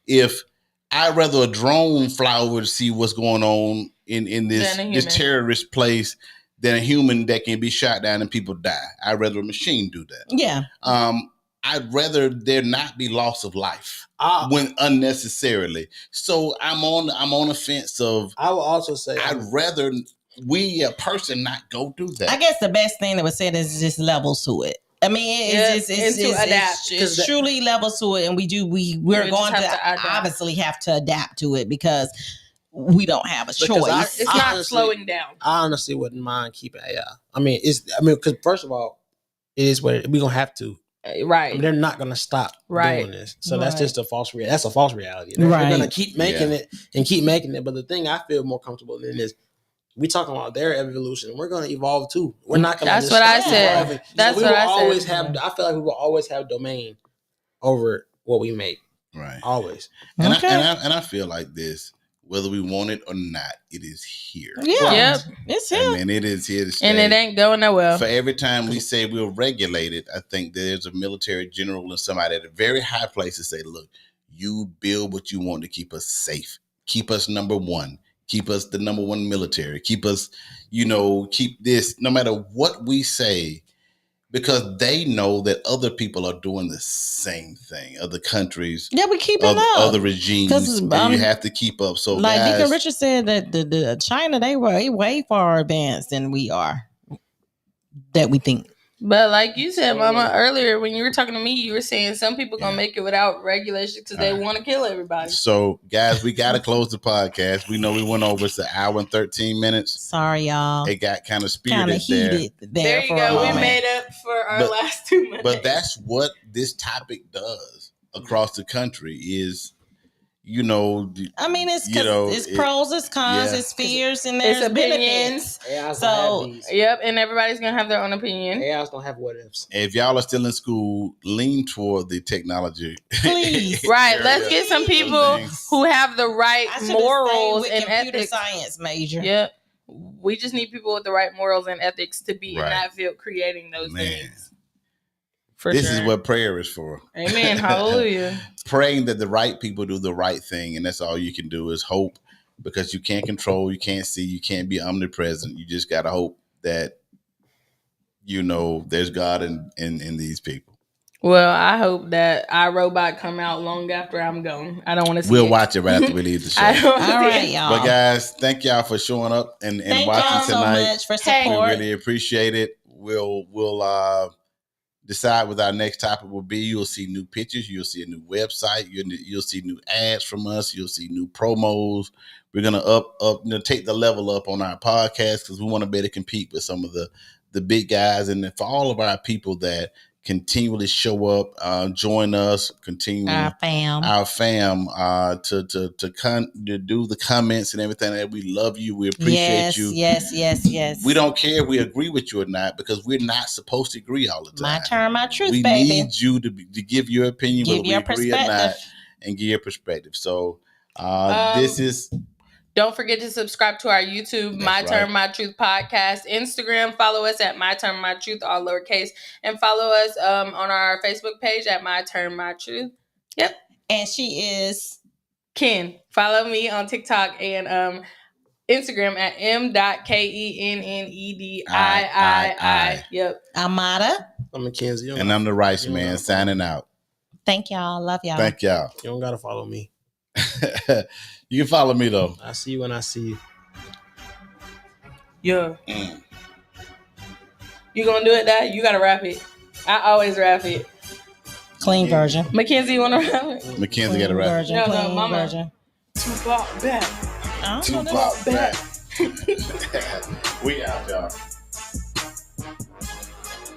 If I'd rather a drone fly over to see what's going on in this Than a this human. terrorist place than a human that can be shot down and people die. I'd rather a machine do that. yeah. I'd rather there not be loss of life I when unnecessarily. So I'm on the fence of will also say I'd rather we a person not go do that. I guess the best thing that was said is just levels to it. I mean, Yeah, it's and to adapt. it's truly levels to it, and we're just going have to to adapt. obviously have to adapt to it because we don't have a Because choice. It's I not honestly- slowing down. I honestly wouldn't mind keeping AI. I mean, because first of all, it is what we're gonna have to. I Right. mean, they're not gonna stop Right. doing this. So that's Right. just a false reality. That's a false reality. They're Right. gonna keep making it and keep making it. But the thing I feel more comfortable in is we talking about their evolution. We're gonna evolve too. We're not gonna. That's just what I stop said. evolving. That's we what will I said. always have. I feel like we will always have domain over what we make. Right. Always. And, Okay. I feel like this, whether we want it or not, it is here. Yeah, Yep. it's I him. mean, it is here to stay. And it ain't going nowhere. For every time we say we'll regulate it, I think there's a military general and somebody at a very high place to say, look, you build what you want to keep us safe. Keep us number one. Keep us the number one military. Keep us, keep this, no matter what we say, because they know that other people are doing the same thing. Other countries, Yeah, we keeping other, up. other regimes, 'Cause, and you have to keep up. So, Like guys, Deacon Richard said that the China they were way far advanced than we are. That we think. But like you said, Mama, earlier when you were talking to me, you were saying some people gonna make it without regulation because they Right. want to kill everybody. So, guys, we got to close the podcast. We know we went over. It's an hour and 13 minutes. Sorry, y'all. It got kind of Kind of spirited there. heated there, There you for a go. We moment. made up for our But- last 2 minutes. But that's what this topic does. across the country is, you know, I mean, it's you know, it's pros, it's cons, yeah. it's fears, and It's there's opinions. benefits. AIs So, don't have these. Yep, and everybody's gonna have their own opinion. AIs don't have what ifs. if y'all are still in school, lean toward the technology. Please. Right, area. let's get some people Things. who have the right I should morals with and computer ethics. science major. Yep. We just need people with the right morals and ethics to be in Right. that field creating those Man. things. For This sure. is what prayer is for. Amen. Hallelujah. Praying that the right people do the right thing, and that's all you can do is hope, because you can't control, you can't see, you can't be omnipresent. You just gotta hope that there's God in these people. Well, I hope that iRobot come out long after I'm gone. I don't want to see We'll it. watch it right after we leave the show. I don't All see right, it. y'all. But guys, thank y'all for showing up and Thank watching y'all so tonight. much for Hey. We support. really appreciate it. We'll decide what our next topic will be. You'll see new pictures. You'll see a new website. You'll see new ads from us. You'll see new promos. We're gonna take the level up on our podcast, because we want to be able to compete with some of the big guys, and for all of our people that continually show up, join us, continue Our fam. to do the comments and everything. That we love you. We appreciate you. Yes. We don't care if we agree with you or not, because we're not supposed to agree all the time. My turn, my truth, We baby. need you to give your opinion, Give whether your we agree or not, perspective. and give your perspective. So Um, this is Don't forget to subscribe to our YouTube, That's My Turn, right. My Truth podcast. Instagram, follow us at My Turn, My Truth, all lowercase. And follow us on our Facebook page at My Turn, My Truth. And she is Ken. Follow me on TikTok and Instagram at m.kennedii. Yep. Amada. I'm Mackenzie. and I'm the Rice You don't Man gotta signing out. Thank y'all. Love y'all. Thank y'all. You don't gotta follow me. You can follow me though. I see you when I see you. Yeah. Mm. You gonna do it, Dad? You gotta rap it. I always rap it. Clean version. Mackenzie, you wanna rap it? Mackenzie got a rap. Version. No, Clean Mama. version. Tupac back. I don't know Tupac back. We out, y'all.